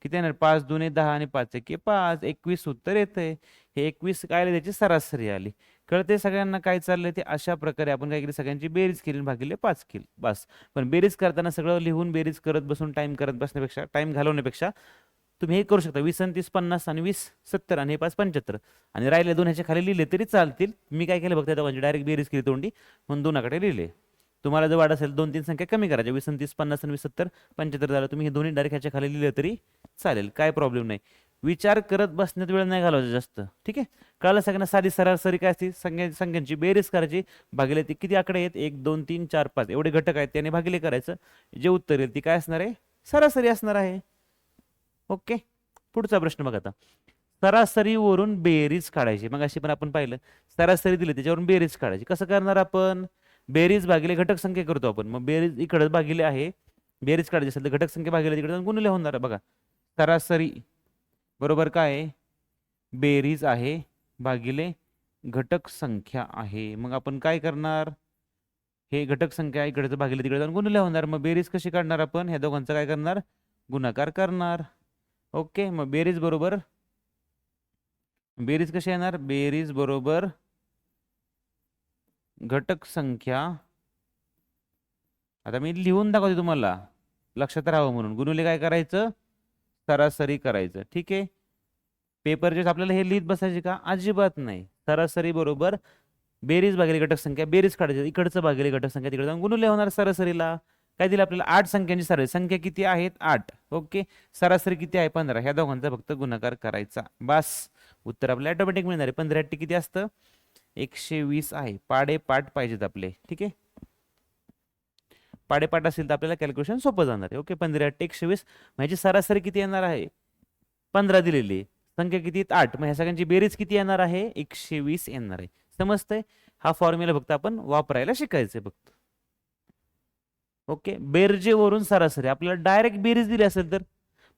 किती येणार? 5 2 10 आणि 5 1 5. 21 उत्तर येतंय. हे 21 काय आले? त्याची सरासरी आली. कळते सगळ्यांना काय चाललंय ते? अशा प्रकारे आपण काय केली? सगळ्यांची बेरीज केली, भागिले 5 केली, बस. पण बेरीज करताना सगळं लिहून बेरीज करत बसून टाइम करत बसण्यापेक्षा, टाइम घालवण्यापेक्षा तुम्ही हे करू शकता. 20 आणि 30 50 आणि 20 70 आणि हे 5 75 आणि राहिले 2 ह्याच्या खाली लिहिले तरी चालतील. मी काय केलं बघता म्हणजे डायरेक्ट बेरीज केली तोंडी, म्हणून 2 आकडे लिहिले. तुम्हाला जर वाढ असेल 2 3 संख्या कमी करायच्या. 20 आणि 30 50 आणि 20 70 75 झालं. तुम्ही हे दोन्ही डायरेक्ट ह्याच्या खाली लिहिले तरी चालेल, काय प्रॉब्लेम नाही. विचार करत बसण्यात वेळ नाही घालवायचा जास्त. ठीक आहे, कळलं सगळ्यांना? साधी सरासरी काय असते? संख्यांची बेरीज करायची, भागिले ती किती आकडे आहेत? 1 2 3 4 5 एवढे घटक आहेत, त्याने भागिले करायचं. जे उत्तर येईल ती काय असणार आहे? सरासरी असणार आहे. ओके, पुढचा प्रश्न बघा आता. सरासरीवरून बेरीज काढायची. मग अशी पण आपण पाहिलं सरासरी दिली त्याच्यावरून बेरीज काढायची. कसं करणार आपण? बेरीज भागिले घटक संख्या करतो आपण. मग बेरीज इकडे भागिले आहे, बेरीज काढायची असेल तर घटक संख्या भागिले तिकडे जाऊन गुणिले होणार. बघा, सरासरी बरोबर काय आहे? बेरीज आहे भागिले घटक संख्या आहे. मग आपण काय करणार? हे घटक संख्या इकडे भागिले तिकडे जाऊन गुणिले होणार. मग बेरीज कशी काढणार आपण? ह्या दोघांचं काय करणार? गुणाकार करणार. ओके, मग बेरीज बरोबर, बेरीज कशी येणार? बेरीज बरोबर घटक संख्या. आता मी लिहून दाखवते तुम्हाला, लक्षात राहावं म्हणून. गुणिले काय करायचं? सरासरी करायचं. ठीक आहे, पेपरचे आपल्याला हे लिहित बसायचे का? अजिबात नाही. सरासरी बरोबर बेरीज भागिले घटक संख्या, बेरीज काढायची, इकडचं भागिले घटक संख्या तिकडे जाऊन गुणिले होणार सरासरीला. काय दिलं आपल्याला? 8 संख्यांची सरासरी. संख्या किती आहेत? 8. ओके, सरासरी किती आहे? 15. ह्या दोघांचा फक्त गुणाकार करायचा, बस. उत्तर आपल्याला ऑटोमॅटिक मिळणार आहे. 15 किती असतं? 120 आहे. पाडेपाठ पाहिजेत आपले. ठीक आहे, पाडेपाठ असेल तर आपल्याला कॅल्क्युलेशन सोपं जाणार आहे. ओके, 15 120. म्हणजे सरासरी किती येणार आहे? 15 दिलेली. संख्या किती? 8. मग ह्या सगळ्यांची बेरीज किती येणार आहे? 120 येणार आहे. समजतंय? हा फॉर्म्युला फक्त आपण वापरायला शिकायचंय फक्त. ओके, बेरजेवरून सरासरी आपल्याला डायरेक्ट बेरीज दिली असेल तर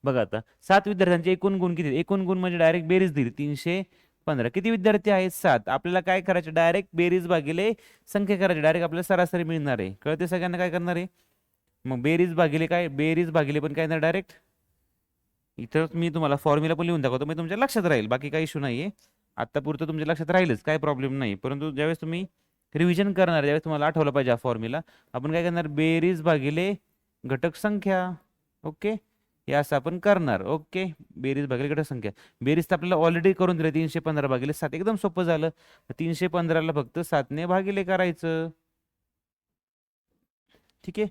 बघा, आता 7 विद्यार्थ्यांचे एकूण गुण किती? एकूण गुण म्हणजे डायरेक्ट बेरीज दिली 315. किती विद्यार्थी आहेत? 7. आपल्याला काय करायचे? डायरेक्ट बेरीज भागिले संख्या करायची, डायरेक्ट आपल्याला सरासरी मिळणार आहे. कळते सगळ्यांना काय करणार आहे? मग बेरीज भागिले काय? बेरीज भागिले पण काय येणार डायरेक्ट. इथं मी तुम्हाला फॉर्म्युला पण लिहून दाखवतो, मी तुमच्या लक्षात राहील, बाकी काही इश्यू नाहीये. आत्तापुरतं तुमच्या लक्षात राहीलच, काय प्रॉब्लेम नाही. परंतु ज्यावेळेस तुम्ही रिव्हिजन करणार, ज्यावेळेस तुम्हाला आठवलं पाहिजे हा फॉर्म्युला, आपण काय करणार, बेरीज भागिले घटक संख्या. ओके, हे असं आपण करणार. ओके, बेरीज भागिले घटक संख्या. बेरीज तर आपल्याला ऑलरेडी करून दिलं, 315 भागिले 7, एकदम सोपं झालं. 315ला फक्त 7ने भागिले करायचं. ठीक आहे,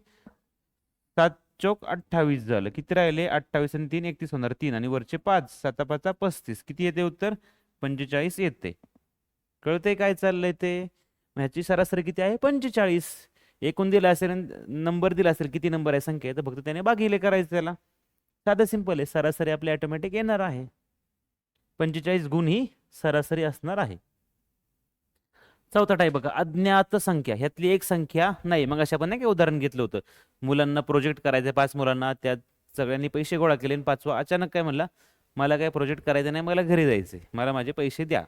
7 चौक 28 झालं. किती राहिले, 28 आणि 3 31 होणार, 3 आणि वरचे 5, 7 5 35. किती येते उत्तर, 45 येते. कळतंय काय चाललंय ते. ह्याची सरासरी किती आहे, 45. एकूण दिला असेल, नंबर दिला असेल, किती नंबर आहे संख्या, तर फक्त त्याने भागिले करायचं त्याला. साधं सिंपल आहे, सरासरी आपली ऑटोमॅटिक येणार आहे. 45 गुण ही सरासरी असणार आहे. चौथा टाईप बघा, अज्ञात संख्या. ह्यातली एक संख्या नाही. मग अशा आपण नाही काय उदाहरण घेतलं होतं, मुलांना प्रोजेक्ट करायचं, 5 मुलांना, त्यात सगळ्यांनी पैसे गोळा केले आणि 5वा अचानक काय म्हणला, मला काय प्रोजेक्ट करायचं नाही, मला घरी जायचंय, मला माझे पैसे द्या.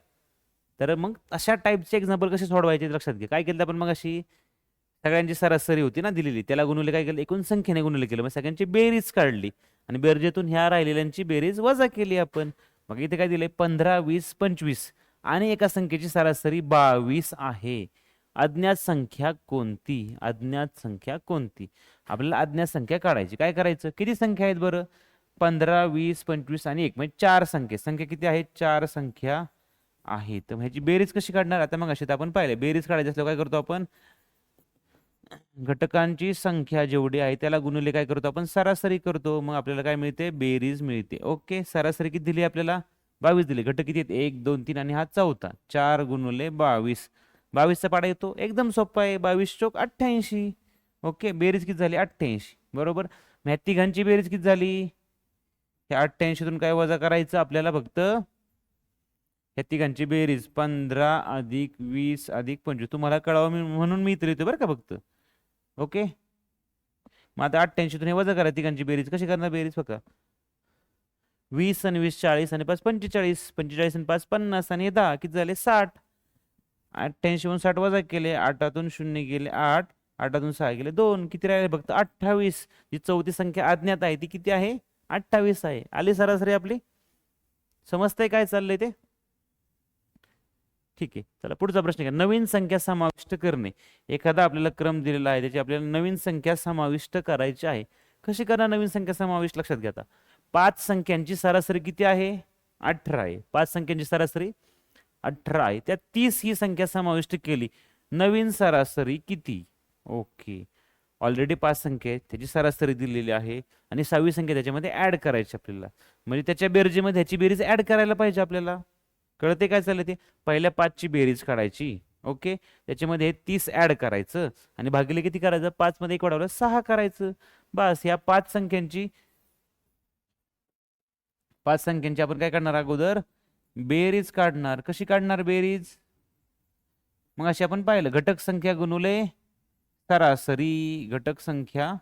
तर मग अशा टाईपचे एक्झाम्पल कसे सोडवायचे लक्षात घ्या. काय केलं आपण मग, अशी सगळ्यांची सरासरी होती ना दिलेली, त्याला गुणवले, काय केलं, एकूण संख्येने गुणवले केलं, मग सगळ्यांची बेरीज काढली आणि बेरजेतून ह्या राहिलेल्यांची बेरीज वजा केली आपण. मग इथे काय दिले, 15 20 25 आणि एका संख्येची सरासरी 22 आहे. अज्ञात संख्या कोणती, अज्ञात संख्या कोणती. आपल्याला अज्ञात संख्या काढायची. काय करायचं, किती संख्या आहेत बरं, 15 20 25 आणि 1, म्हणजे 4 संख्या किती आहेत, 4 संख्या आहेत. तर ह्याची बेरीज कशी काढणार, आता मग अशी आपण पाहिले, बेरीज काढायची असल्यावर काय करतो आपण, घटकांची संख्या जेवढी आहे त्याला गुणिले काय करतो आपण, सरासरी करतो. मग आपल्याला काय मिळते, बेरीज मिळते. ओके, सरासरी किती दिली आपल्याला, 22 दिली. घटक किती आहेत, 1 2 3 आणि हा चौथा, 4 गुणिले 22. 22चा पाडा येतो, एकदम सोपा आहे, 22 चौक 88. ओके, बेरीज किती झाली, 88. बरोबर. ह्या तिघांची बेरीज किती झाली, ह्या 88तून काय वजा करायचं आपल्याला, फक्त ह्या तिघांची बेरीज 15 अधिक 20 अधिक 25. तुम्हाला कळावं म्हणून मी इतर येतो बरं का फक्त. ओके, मग आता 88तून हे वजा करा, तिघांची बेरीज कशी करणार, बेरीज फक्त 20 आणि 20 40 आणि 5 45, 45 आणि 5 50 आणि 10 किती झाले, 60. 88 60 वजा केले, 8तून 0 गेले 8, 8तून 6 गेले 2, किती राहिले फक्त 28. जी चौथी संख्या अज्ञात आहे ती किती आहे, 28 आहे. आली सरासरी आपली. समजतंय काय चाललंय ते. ठीक आहे, चला पुढचा प्रश्न घ्या. नवीन संख्या समाविष्ट करणे. एखादा आपल्याला क्रम दिलेला आहे, त्याची आपल्याला नवीन संख्या समाविष्ट करायची आहे. कशी करणार नवीन संख्या समाविष्ट, लक्षात घ्या. आता 5 संख्यांची सरासरी किती आहे, 18 आहे. 5 संख्यांची सरासरी 18 आहे. त्यात 30 ही संख्या समाविष्ट केली, नवीन सरासरी किती. ओके, ऑलरेडी 5 संख्या आहेत, त्याची सरासरी दिलेली आहे आणि 6वी संख्या त्याच्यामध्ये ऍड करायची आपल्याला, म्हणजे त्याच्या बेरजेमध्ये ह्याची बेरीज ऍड करायला पाहिजे आपल्याला. कळते काय चाललं ते. पहिल्या 5ची बेरीज काढायची. ओके, त्याच्यामध्ये 30 ऍड करायचं आणि भागिले किती करायचं, 5 मध्ये 1 वाढवलं 6 करायचं. बस, या 5 संख्यांची आपण काय करणार, अगोदर बेरीज काढणार. कशी काढणार बेरीज, मग अशी आपण पाहिलं, घटक संख्या गुणुले सरासरी, घटक संख्या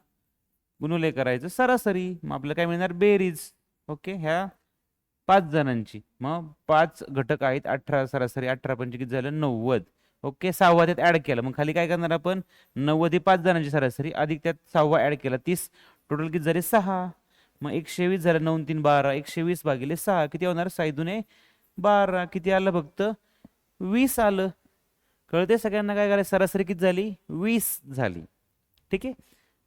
गुणुले करायचं सरासरी, मग आपल्याला काय मिळणार, बेरीज. ओके, ह्या 5 जणांची, मग 5 घटक आहेत, 18 सरासरी, 18 पंच किती झालं, 90. ओके, 6वा त्यात ऍड केला, मग खाली काय करणार आपण, 90 ही 5 जणांची सरासरी अधिक त्यात 6वा ऍड केला, 30, टोटल किती झाले 6. मग 120 झालं, 9 3 12, 120 भागिले 6 किती होणार, 6 दुने 12, किती आलं फक्त 20 आलं. कळते सगळ्यांना काय करायचं, सरासरी किती झाली, 20 झाली. ठीक आहे,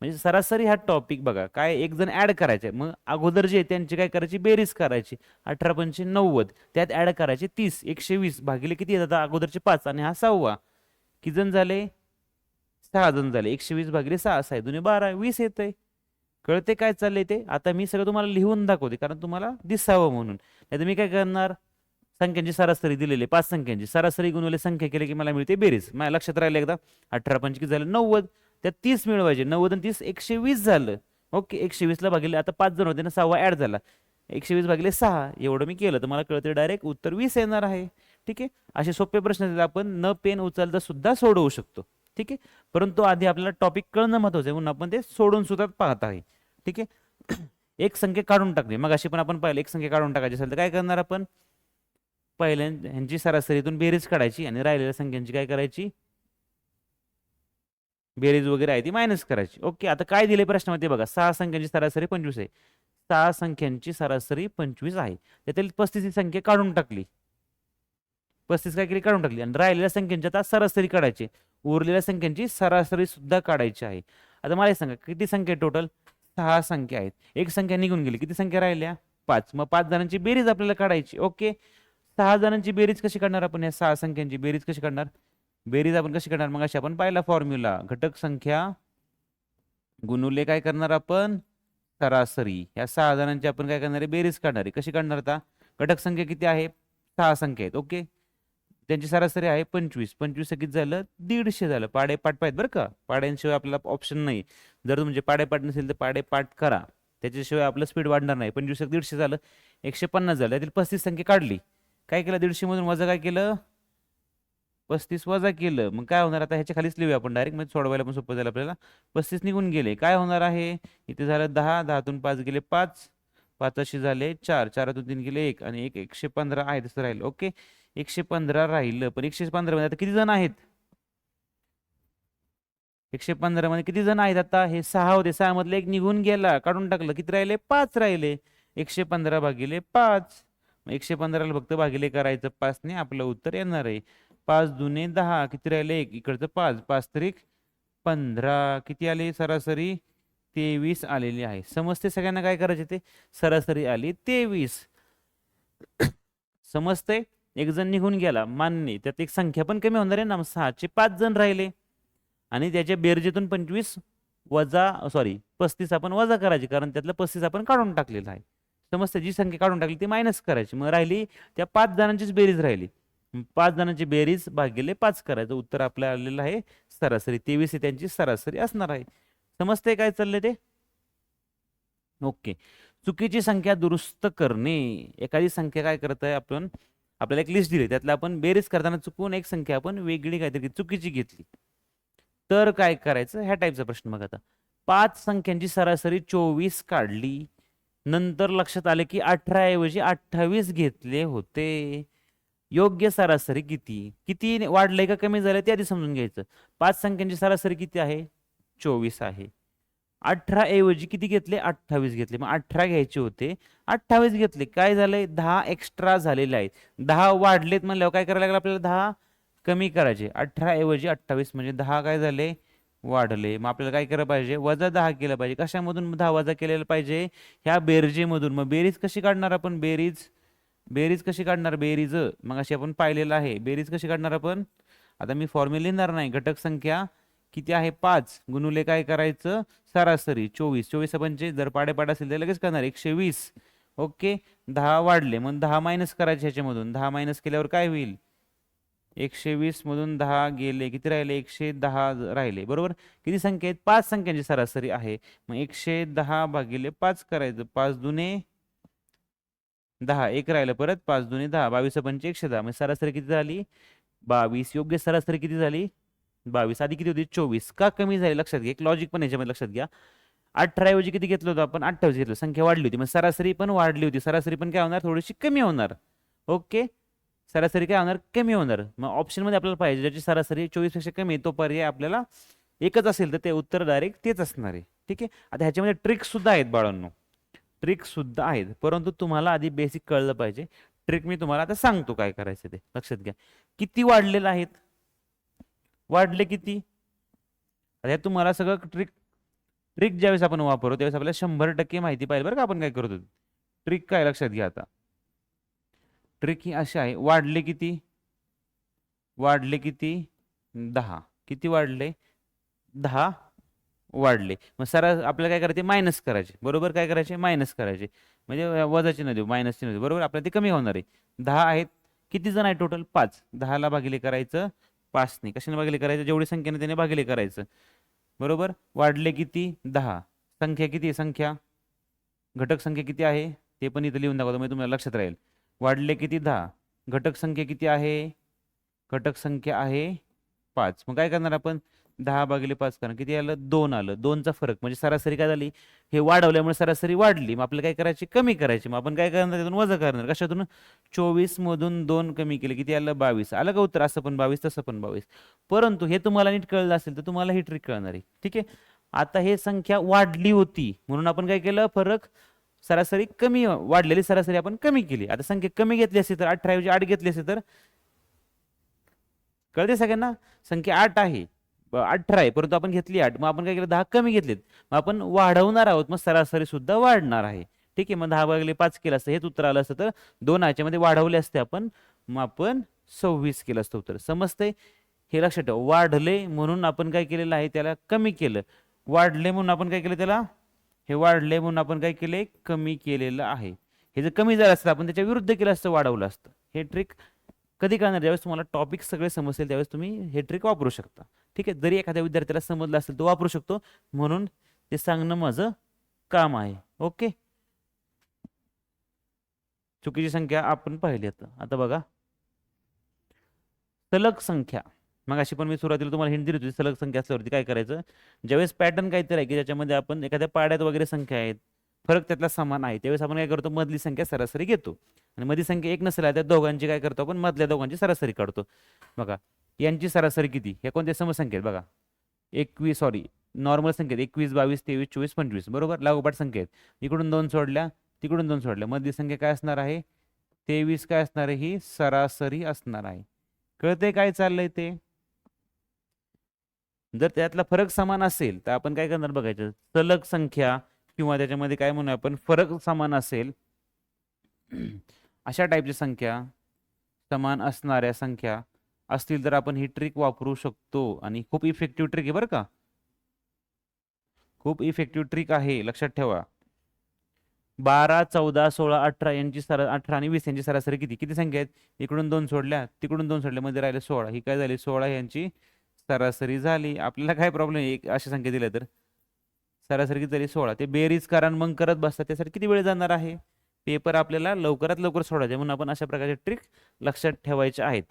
म्हणजे सरासरी हा टॉपिक बघा, काय एक जण ऍड करायचे, मग अगोदर जे त्यांची काय करायची, बेरीज करायची. 18 पंच 90, त्यात ऍड करायचे 30, 120 भागिले किती येतात, अगोदरचे 5 आणि हा 6वा, किती जण झाले, 6 जण झाले. 120 भागिले 6, 6 दुने 12, 20 येतंय. कळते काय चाललंय ते. आता मी सगळं तुम्हाला लिहून दाखवते, कारण तुम्हाला दिसावं म्हणून. नाही मी काय करणार, संख्यांची सरासरी दिलेली 5 संख्यांची सरासरी गुणवले संख्या केले की मला मिळते बेरीज. माझ्या लक्षात राहिलं एकदा, 18 पंच किती झालं, 90, त्यात 30 मिळवायचे, 90 आणि 30 120 झालं. ओके, 120 ला भागिले, आता 5 जण होते ना, 6वा ऍड झाला, 120 भागिले 6, एवढं मी केलं तर मला कळते डायरेक्ट उत्तर 20 येणार आहे. ठीक आहे, असे सोपे प्रश्न आपण न पेन उचलता सुद्धा सोडवू शकतो. ठीक आहे, परंतु आधी आपल्याला टॉपिक कळणं महत्वाचं आहे, म्हणून आपण ते सोडून सुद्धा पाहत आहे. ठीक आहे, एक संख्या काढून टाकणे. मग अशी पण आपण पाहिलं, एक संख्या काढून टाकायची असेल तर काय करणार आपण, पहिल्या ह्यांची सरासरीतून बेरीज काढायची आणि राहिलेल्या संख्यांची काय करायची, बेरीज वगैरे आहे ती मायनस करायची. ओके, आता काय दिले प्रश्नामध्ये बघा, 6 संख्यांची सरासरी 25 आहे. 6 संख्यांची सरासरी 25 आहे, त्यातील 35 ही संख्या काढून टाकली. 35 काय केली, काढून टाकली. आणि राहिलेल्या संख्यांची आता सरासरी काढायची, उरलेल्या संख्यांची सरासरी सुद्धा काढायची आहे. आता मला हे सांगा किती संख्या टोटल, 6 संख्या आहेत. एक संख्या निघून गेली, किती संख्या राहिल्या, 5. मग 5 जणांची बेरीज आपल्याला काढायची. ओके, 6 जणांची बेरीज कशी काढणार आपण, या 6 संख्यांची बेरीज कशी काढणार, बेरीज आपण कशी काढणार, मग अशी आपण पाहिला फॉर्म्युला, घटक संख्या गुणुले काय करणार आपण, सरासरी. या 6 जणांची आपण काय करणार आहे, बेरीज काढणार आहे. कशी काढणार, आता घटक संख्या किती आहे, 6 संख्या आहेत. ओके, त्यांची सरासरी आहे 25. 25 किती झालं, 150 झालं. पाडेपाठ पाहिजे बरं का, पाड्यांशिवाय आपल्याला ऑप्शन नाही. जर तुमचे पाडेपाठ नसेल तर पाडेपाठ करा, त्याच्याशिवाय आपलं स्पीड वाढणार नाही. 25 150 झालं, 150 झालं. यातील 35 संख्या काढली, काय केलं, 150 मधून वजा काय केलं, 35 वजा केलं. मग काय होणार, आता ह्याच्या खालीच लिहूया आपण डायरेक्ट, म्हणजे सोडवायला पण सोपं झालं आपल्याला. 35 निघून गेले, काय होणार आहे, इथे झालं 10, 10तून 5 गेले 5, 5 अशी झाले 4, 4तून 3 गेले 1, आणि 115 आहे तसं राहिलं. ओके, 115 राहिलं. पण 115 मध्ये आता किती जण आहेत, 115 मध्ये किती जण आहेत, आता हे 6 होते, 6 मधले एक निघून गेला, काढून टाकलं, किती राहिले, 5 राहिले. 115 भागिले 5, 115 ला फक्त भागिले करायचं 5 ने, आपलं उत्तर येणार आहे. 5 दुने 10, किती राहिले, एक इकडचं 5, 5 त्रिक 15, किती आले सरासरी, 23 आलेली आहे. समजते सगळ्यांना काय करायचे ते, सरासरी आली 23. समजते, एक जण निघून गेला मान्य, त्यात एक संख्या पण कमी होणार आहे ना, 6 चे 5 जण राहिले, आणि त्याच्या बेरजेतून 25 वजा 35 आपण वजा करायची, कारण त्यातलं 35 आपण काढून टाकलेलं आहे. समजते, जी संख्या काढून टाकली ती मायनस करायची, मग राहिली त्या 5 जणांचीच बेरीज राहिली. 5 जणांची बेरीज भागिले 5 करायचं, उत्तर आपलं आलेलं आहे सरासरी. 23 ही त्यांची सरासरी असणार आहे. समजते काय चाललंय ते. ओके, चुकीची संख्या दुरुस्त करणे. एखादी संख्या काय करत आहे आपण, आपल्याला एक लिस्ट दिली, त्यातलं आपण बेरीज करताना चुकून एक संख्या आपण वेगळी काहीतरी चुकीची घेतली, तर काय करायचं, ह्या टाईपचा प्रश्न. मग आता 5 संख्यांची सरासरी 24 काढली, नंतर लक्षात आले की 18 ऐवजी 28 घेतले होते. योग्य सरासरी किती, किती वाढलंय का कमी झालंय ते आधी समजून घ्यायचं. 5 संख्यांची सरासरी किती आहे, 24 आहे. 18 ऐवजी किती घेतले, 28 घेतले. मग 18 घ्यायचे होते, 28 घेतले, काय झालंय, 10 एक्स्ट्रा झालेले आहेत. 10 वाढलेत म्हणल्यावर काय करायला लागलं आपल्याला, 10 कमी करायचे. 18 ऐवजी 28 म्हणजे 10 काय झाले, वाढले. मग आपल्याला काय केलं पाहिजे, वजा 10 केलं पाहिजे. कशामधून 10 वजा केलेलं पाहिजे, ह्या बेरजेमधून. मग बेरीज कशी काढणार आपण, बेरीज, बेरीज कशी काढणार, बेरीज मग अशी आपण पाहिलेलं आहे. बेरीज कशी काढणार आपण, आता मी फॉर्म्युला लिहिणार नाही. घटक संख्या किती आहे, 5 गुणुले काय करायचं, सरासरी 24. 24 पंचे जर पाडेपाठ असेल तर लगेच करणार 120. ओके, 10 वाढले, मग 10 मायनस करायचे ह्याच्यामधून. 10 मायनस केल्यावर काय होईल, 120 मधून 10 गेले, किती राहिले, 110 राहिले. बरोबर, किती संख्या आहेत, 5 संख्यांची सरासरी आहे. मग 110 भागिले 5 करायचं. 5 दुने 10, एक राहिलं परत, 5 दुने 10, 22 पंचे 110. मग सरासरी किती झाली, 22. योग्य सरासरी किती झाली, 22. आधी किती होती, 24. का कमी झाली, लक्षात घ्या, एक लॉजिक पण याच्यामध्ये लक्षात घ्या. 18 ऐवजी किती घेतलं होतं आपण, 28 घेतलं, संख्या वाढली होती, मग सरासरी पण वाढली होती. सरासरी पण काय होणार, थोडीशी कमी होणार. ओके, सरासरी काय होणार, कमी होणार. मग ऑप्शन मध्ये आपल्याला पाहिजे ज्याची सरासरी 24 पेक्षा कमी आहे, तो पर्याय आपल्याला एकच असेल तर ते उत्तर डायरेक्ट तेच असणार आहे. ठीक आहे, आता ह्याच्यामध्ये ट्रिक सुद्धा आहेत बाळांनो, ट्रिक सुद्धा आहेत, परंतु तुम्हाला आधी बेसिक कळलं पाहिजे. ट्रिक मी तुम्हाला आता सांगतो काय करायचं ते, लक्षात घ्या. किती वाढलेलं आहेत, वाढले किती, आता तुम्हाला सगळं ट्रिक, ट्रिक ज्यावेळेस आपण वापरतो त्यावेळेस आपल्याला 100% माहिती पाहिजे बरं का आपण काय करतो. ट्रिक काय, लक्षात घ्या. आता ट्रिक ही अशी आहे, वाढले किती, वाढले किती, 10. किती वाढले, 10 वाढले. मग सर आपल्याला काय करायचे, मायनस करायचे. बरोबर, काय करायचे, मायनस करायचे. म्हणजे वजाची न देऊ, मायनसची न देऊ. बरोबर, आपल्याला ते कमी होणार आहे. 10 आहेत, किती जण आहे टोटल, 5. 10 ला भागिले करायचं 5 ने. कशाने भागिले करायचं, जेवढी संख्येने त्याने भागिले करायचं. बरोबर, वाढले किती, 10. संख्या किती आहे, संख्या, घटक संख्या किती आहे ते पण इथं लिहून दाखवतो म्हणजे तुम्हाला लक्षात राहील. वाढले किती, 10. घटक संख्या किती आहे, घटक संख्या आहे 5. मग काय करणार आपण, 10 भागिले 5 करणार, किती आलं, 2 आलं. 2चा फरक म्हणजे सरासरी काय झाली, हे वाढवल्यामुळे सरासरी वाढली. मग आपल्याला काय करायची, कमी करायची. मग आपण काय करणार, त्यातून वजा करणार. कशातून, 24 मधून 2 कमी केले, किती आलं, 22. आलं का उत्तर, असं पण 22 तसं पण 22. परंतु हे तुम्हाला नीट कळलं असेल तर तुम्हाला ही ट्रिक कळणार आहे. ठीक आहे, आता हे संख्या वाढली होती म्हणून आपण काय केलं, फरक सरासरी कमी, वाढलेली सरासरी आपण कमी केली. आता संख्या कमी घेतली असती तर 18 ऐवजी 8 घेतली असते तर कळते सगळ्यांना? संख्या 8 आहे, 18 आहे, परंतु आपण घेतली 8, मग आपण काय केलं 10 कमी घेतलेत, मग आपण वाढवणार आहोत, मग सरासरी सुद्धा वाढणार आहे. ठीक आहे, मग 10 भागिले 5 केलं असतं, हेच उत्तर आलं असतं, तर 2 ह्याच्यामध्ये वाढवले असते आपण, मग आपण 26 केलं असतं उत्तर. समजतंय? हे लक्षात ठेवा, वाढले म्हणून आपण काय केलेलं आहे, त्याला कमी केलं. वाढले म्हणून आपण काय केलं त्याला, हे वाढले म्हणून आपण काय केले, कमी केलेलं आहे. हे जर कमी झालं असतं आपण त्याच्या विरुद्ध केलं असतं, वाढवलं असतं. हे ट्रिक कधी करणार, ज्यावेळेस तुम्हाला टॉपिक सगळे समजतील त्यावेळेस तुम्ही हे ट्रिक वापरू शकता. ठीक आहे, जरी एखाद्या विद्यार्थ्याला समजलं असेल तो वापरू शकतो, म्हणून ते सांगणं माझं काम आहे. ओके, चुकीची संख्या आपण पाहिली. आता बघा, सलग संख्या. मग अशी पण मी सुरुवातीला तुम्हाला हिंट दिली होती, सलग संख्या असल्यावरती काय करायचं, ज्यावेळेस पॅटर्न काहीतरी आहे की ज्याच्यामध्ये आपण एखाद्या पाड्यात वगैरे संख्या आहेत, फरक त्यातला समान आहे, त्यावेळेस आपण काय करतो, मधली संख्या सरासरी घेतो, आणि मधली संख्या एक नसेल त्या दोघांची काय करतो आपण, मधल्या दोघांची सरासरी काढतो. बघा, यांची सरासरी किती, हे कोणत्या समसंख्या आहेत बघा, 21, सॉरी नॉर्मल संख्या आहेत, 21, 22, 23, 24, 25, बरोबर, लागोपाठ संख्या आहेत, इकडून 2 सोडल्या, तिकडून 2 सोडल्या, मधली संख्या काय असणार आहे, 23 काय असणार आहे, ही सरासरी असणार आहे. कळते काय चाललंय ते? जर त्यातला फरक समान असेल तर आपण काय करणार बघायचं, सलग संख्या किंवा त्याच्यामध्ये काय म्हणू आपण, फरक समान असेल अशा टाईपची संख्या, समान असणाऱ्या संख्या असतील तर आपण ही ट्रिक वापरू शकतो, आणि खूप इफेक्टिव्ह ट्रिक आहे बरं का, खूप इफेक्टिव्ह ट्रिक आहे, लक्षात ठेवा. 12, 14, 16, 18 यांची 18 आणि 20 यांची सरासरी किती, किती संख्या आहेत, इकडून 2 सोडल्या, तिकडून 2 सोडल्या, मध्ये राहिले 16, ही काय झाली, 16 यांची सरासरी झाली. आपल्याला काय प्रॉब्लेम आहे, एक अशा संख्या दिल्या तर सरासरी किती झाली, 16. ते बेरीज कारण मग करत बसतात, त्यासाठी किती वेळ जाणार आहे, पेपर आपल्याला लवकरात लवकर सोडायचे, म्हणून आपण अशा प्रकारचे ट्रिक लक्षात ठेवायचे आहेत.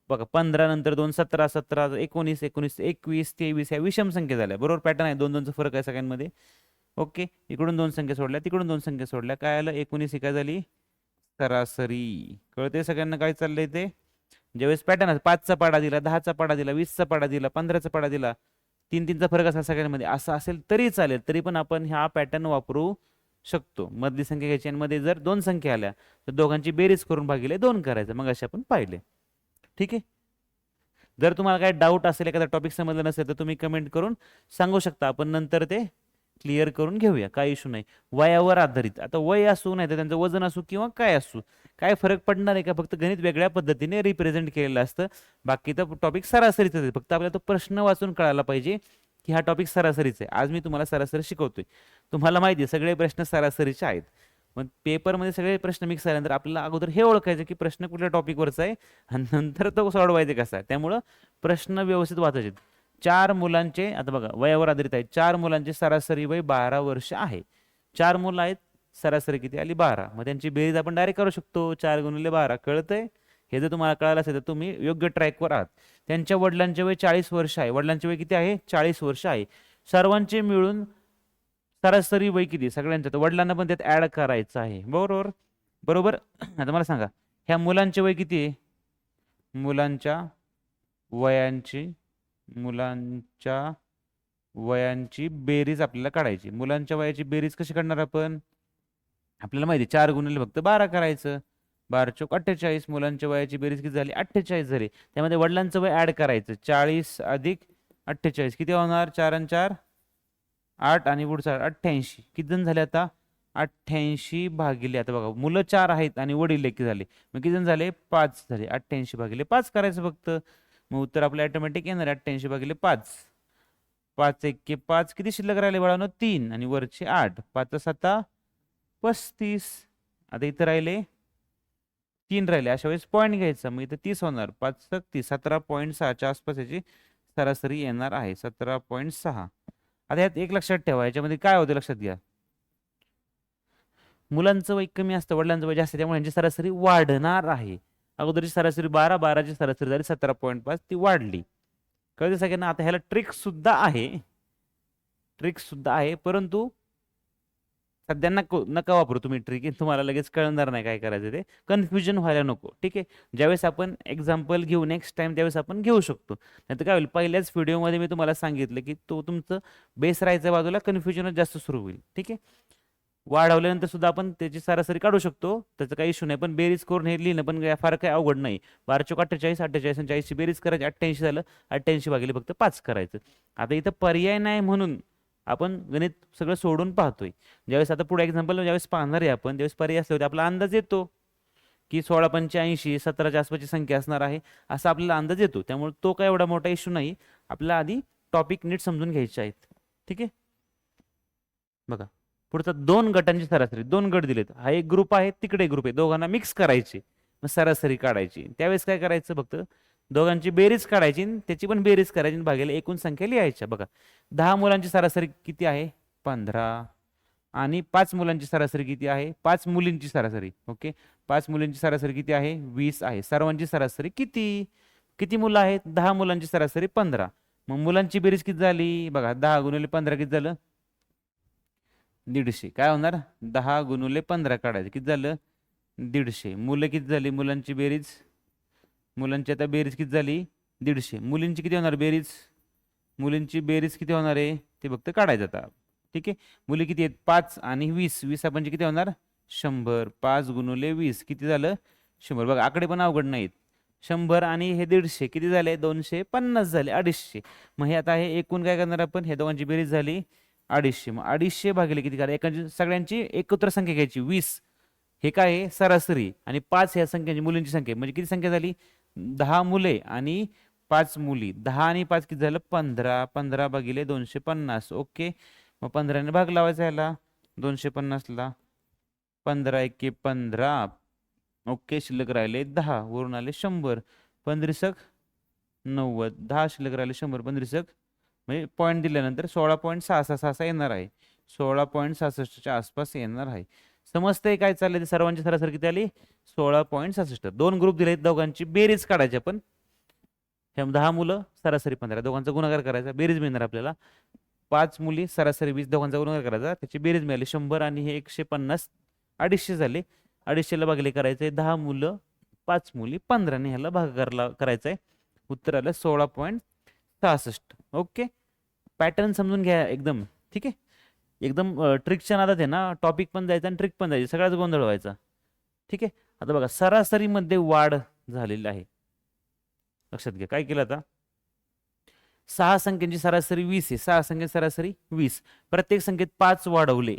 बघा, 15 नंतर 2, 17, 17, 19, 19, 21, 23 या विषम संख्या झाल्या, बरोबर पॅटर्न आहे, 2 2चा फरक आहे सगळ्यांमध्ये. ओके, इकडून 2 संख्या सोडल्या, तिकडून 2 संख्या सोडल्या, काय आलं, 19 ही काय झाली, सरासरी. कळते सगळ्यांना काय चाललंय ते? ज्यावेळेस पॅटर्न 5चा पाडा दिला, 10चा पाडा दिला, 20चा पाडा दिला, 15चा पाडा दिला, 3 फरक असा सगळ्यांमध्ये, असं असेल तरी चालेल, तरी पण आपण हा पॅटर्न वापरू शकतो. मधली संख्या घ्यायची आणि मध्ये जर 2 संख्या आल्या तर दोघांची बेरीज करून भागिले 2 करायचं, मग असे आपण पाहिले. ठीक आहे, जर तुम्हाला काय डाऊट असेल, एखादा टॉपिक समजला नसेल तर तुम्ही कमेंट करून सांगू शकता, आपण नंतर ते क्लिअर करून घेऊया, काय इश्यू नाही. वयावर आधारित, आता वय असू नाही तर त्यांचं वजन असू किंवा काय असू, काय फरक पडणार आहे का, फक्त गणित वेगळ्या पद्धतीने रिप्रेझेंट केलेलं असतं, बाकी तर टॉपिक सरासरीच आहे, फक्त आपल्याला तो प्रश्न वाचून कळायला पाहिजे की हा टॉपिक सरासरीच आहे. आज मी तुम्हाला सरासरी शिकवतोय, तुम्हाला माहिती आहे सगळे प्रश्न सरासरीचे आहेत, मग पेपरमध्ये सगळे प्रश्न मिक्स झाल्यानंतर आपल्याला अगोदर हे ओळखायचं की प्रश्न कुठल्या टॉपिकवरचा आहे आणि नंतर तो सोडवायचा कसा आहे. त्यामुळं प्रश्न व्यवस्थित वाचायचे. 4 मुलांचे, आता बघा वयावर आधारित आहे, 4 मुलांचे सरासरी वय 12 वर्ष आहे. 4 मुलं आहेत, सरासरी किती आली 12, मग त्यांची बेरीज आपण डायरेक्ट करू शकतो, 4 गुणिले 12. कळतंय? हे जर तुम्हाला कळालं असेल तर तुम्ही योग्य ट्रॅकवर आहात. त्यांच्या वडिलांचे वय 40 वर्ष आहे, वडिलांचे वय किती आहे, 40 वर्ष आहे. सर्वांचे मिळून सरासरी वय किती सगळ्यांचं, तर वडिलांना पण त्यात ऍड करायचं आहे, बरोबर बरोबर. आता मला सांगा, ह्या मुलांचे वय किती आहे, मुलांच्या वयांची मुलांच्या वयांची बेरीज आपल्याला काढायची. मुलांच्या वयाची बेरीज कशी काढणार आपण, आपल्याला माहिती 4 गुणिले फक्त 12 करायचं, 12 चोक 48. मुलांच्या वयाची बेरीज किती झाली, 48 झाली. त्यामध्ये वडिलांचं वय ऍड करायचं, 40 अधिक 48 किती होणार, 4 आणि 4 8 आणि पुढचा 88. किती जण झाले आता, 88 भागिले, आता बघा मुलं 4 आहेत आणि वडील एक झाले, मग किती जण झाले, 5 झाले. 88 भागिले 5 करायचं फक्त, मग उत्तर आपलं ऑटोमॅटिक येणार 88 भागिले 5. 5 1 5, किती शिल्लक राहिले बाळांनो, 3 आणि वरचे 8, 5 7 35. आता इथं राहिले 3 राहिले, अशा वेळेस पॉईंट घ्यायचा, मग इथं 30 होणार, 5 30, 17.6च्या आसपास याची सरासरी येणार आहे, 17.6. आता यात एक लक्षात ठेवा, याच्यामध्ये काय होतं लक्षात घ्या, मुलांचं वय कमी असतं, वडिलांचं वय जास्त, त्यामुळे यांची सरासरी वाढणार आहे. अगोदरची सरासरी 12, 12ची सरासरी झाली 17.5, ती वाढली. कळते सगळ्यांना? आता ह्याला ट्रिक सुद्धा आहे, ट्रिक सुद्धा आहे, परंतु सध्या नका वापरू तुम्ही ट्रिक, तुम्हाला लगेच कळणार नाही काय करायचं, ते कन्फ्युजन व्हायला नको. ठीक आहे, ज्यावेळेस आपण एक्झाम्पल घेऊ नेक्स्ट टाइम त्यावेळेस आपण घेऊ शकतो, नाही तर काय होईल, पहिल्याच व्हिडिओमध्ये मी तुम्हाला सांगितलं की तो तुमचं बेस राहायच्या बाजूला कन्फ्युजनच जास्त सुरू होईल. ठीक आहे, वाढवल्यानंतर सुद्धा आपण त्याची सरासरी काढू शकतो, त्याचं काही इश्यू नाही. पण बेरीज करून हे लिहिणं पण फार काही अवघड नाही. 12 48, 48 आणि 40ची बेरीज करायची, 88 झालं. 88 भागिले फक्त 5 करायचं. आता इथं पर्याय नाही म्हणून आपण गणित सगळं सोडून पाहतोय. ज्यावेळेस आता पुढे एक्झाम्पल ज्यावेळेस पाहणार आहे आपण, त्यावेळेस पर्याय असले होते आपला अंदाज येतो की 16 85 17च्या आसपासची संख्या असणार आहे, असा आपल्याला अंदाज येतो. त्यामुळे तो काय एवढा मोठा इश्यू नाही. आपल्याला आधी टॉपिक नीट समजून घ्यायचे आहेत. ठीक आहे, बघा पुढचा 2 गटांची सरासरी. 2 गट दिलेत, हा एक ग्रुप आहे, तिकडे एक ग्रुप आहे, दोघांना मिक्स करायचे, मग सरासरी काढायची. त्यावेळेस काय करायचं, फक्त दोघांची बेरीज काढायची, त्याची पण बेरीज करायची, भागिले एकूण संख्या लिहायच्या. बघा 10 मुलांची सरासरी किती आहे, 15. आणि 5 मुलांची सरासरी किती आहे, 5 मुलींची सरासरी. ओके, 5 मुलींची सरासरी किती आहे, 20 आहे. सर्वांची सरासरी किती, किती मुलं आहेत, 10 मुलांची सरासरी 15. मग मुलांची बेरीज किती झाली, बघा 10 गुणिले 15 किती झालं, 150. काय होणार, 10 गुणिले 15 काढायचं, किती झालं, 150. मुलं किती झाली, मुलांची बेरीज, मुलांची आता बेरीज किती झाली, 150. मुलींची किती होणार बेरीज, मुलींची बेरीज किती होणार आहे ते फक्त काढायचं आता. ठीक आहे, मुली किती आहेत, 5 आणि 20. 20 आपण किती होणार, 100. 5 गुणिले 20 किती झालं, 100. बघा आकडे पण अवघड नाहीत. 100 आणि हे 150 किती झाले, 250 झाले, 250. मग हे आता हे एकूण काय करणार आपण, हे दोघांची बेरीज झाली 250. मग 250 भागिले किती करा, एकाची सगळ्यांची एकत्र संख्या घ्यायची 20. हे काय आहे सरासरी, आणि 5 ह्या संख्यांची मुलींची संख्या, म्हणजे किती संख्या झाली, 10 मुले आणि 5 मुली. 10 आणि 5 किती झालं, 15. 15 भागिले 250. ओके, मग 15ने भाग लावायचा याला 250ला. 15 एके 15. ओके, शिल्लक राहिले 10, वरून आले 100. 15 90. 10 शिल्लक राहिले 100. 15 म्हणजे पॉईंट दिल्यानंतर 16.6666 येणार आहे. 16.66च्या आसपास येणार आहे. समजतंय काय चाललंय ते, सर्वांची सरासरी किती आली, 16.66. 2 ग्रुप दिले, दोघांची बेरीज काढायची आपण. 10 मुलं सरासरी 15, दोघांचा गुणाकार करायचा, बेरीज मिळणार आपल्याला. 5 मुली सरासरी 20, दोघांचा गुणाकार करायचा, त्याची बेरीज मिळाली 100 आणि हे 150. 250 झाले. 250ला भागले करायचे, 10 मुलं 5 मुली 15 ने ह्याला भागाकार करायचा आहे. उत्तर आलं 16.66. ओके, पॅटर्न समजून घ्या एकदम. ठीक आहे, एकदम ट्रिकच्या नादात आहे ना, टॉपिक पण द्यायचा आणि ट्रिक पण द्यायची, सगळ्याच गोंधळ व्हायचा. ठीक आहे, आता बघा सरासरीमध्ये वाढ झालेली आहे. लक्षात घ्या काय केलं, आता 6 संख्यांची सरासरी 20 आहे, 6 संख्येची सरासरी 20. प्रत्येक संख्येत 5 वाढवले,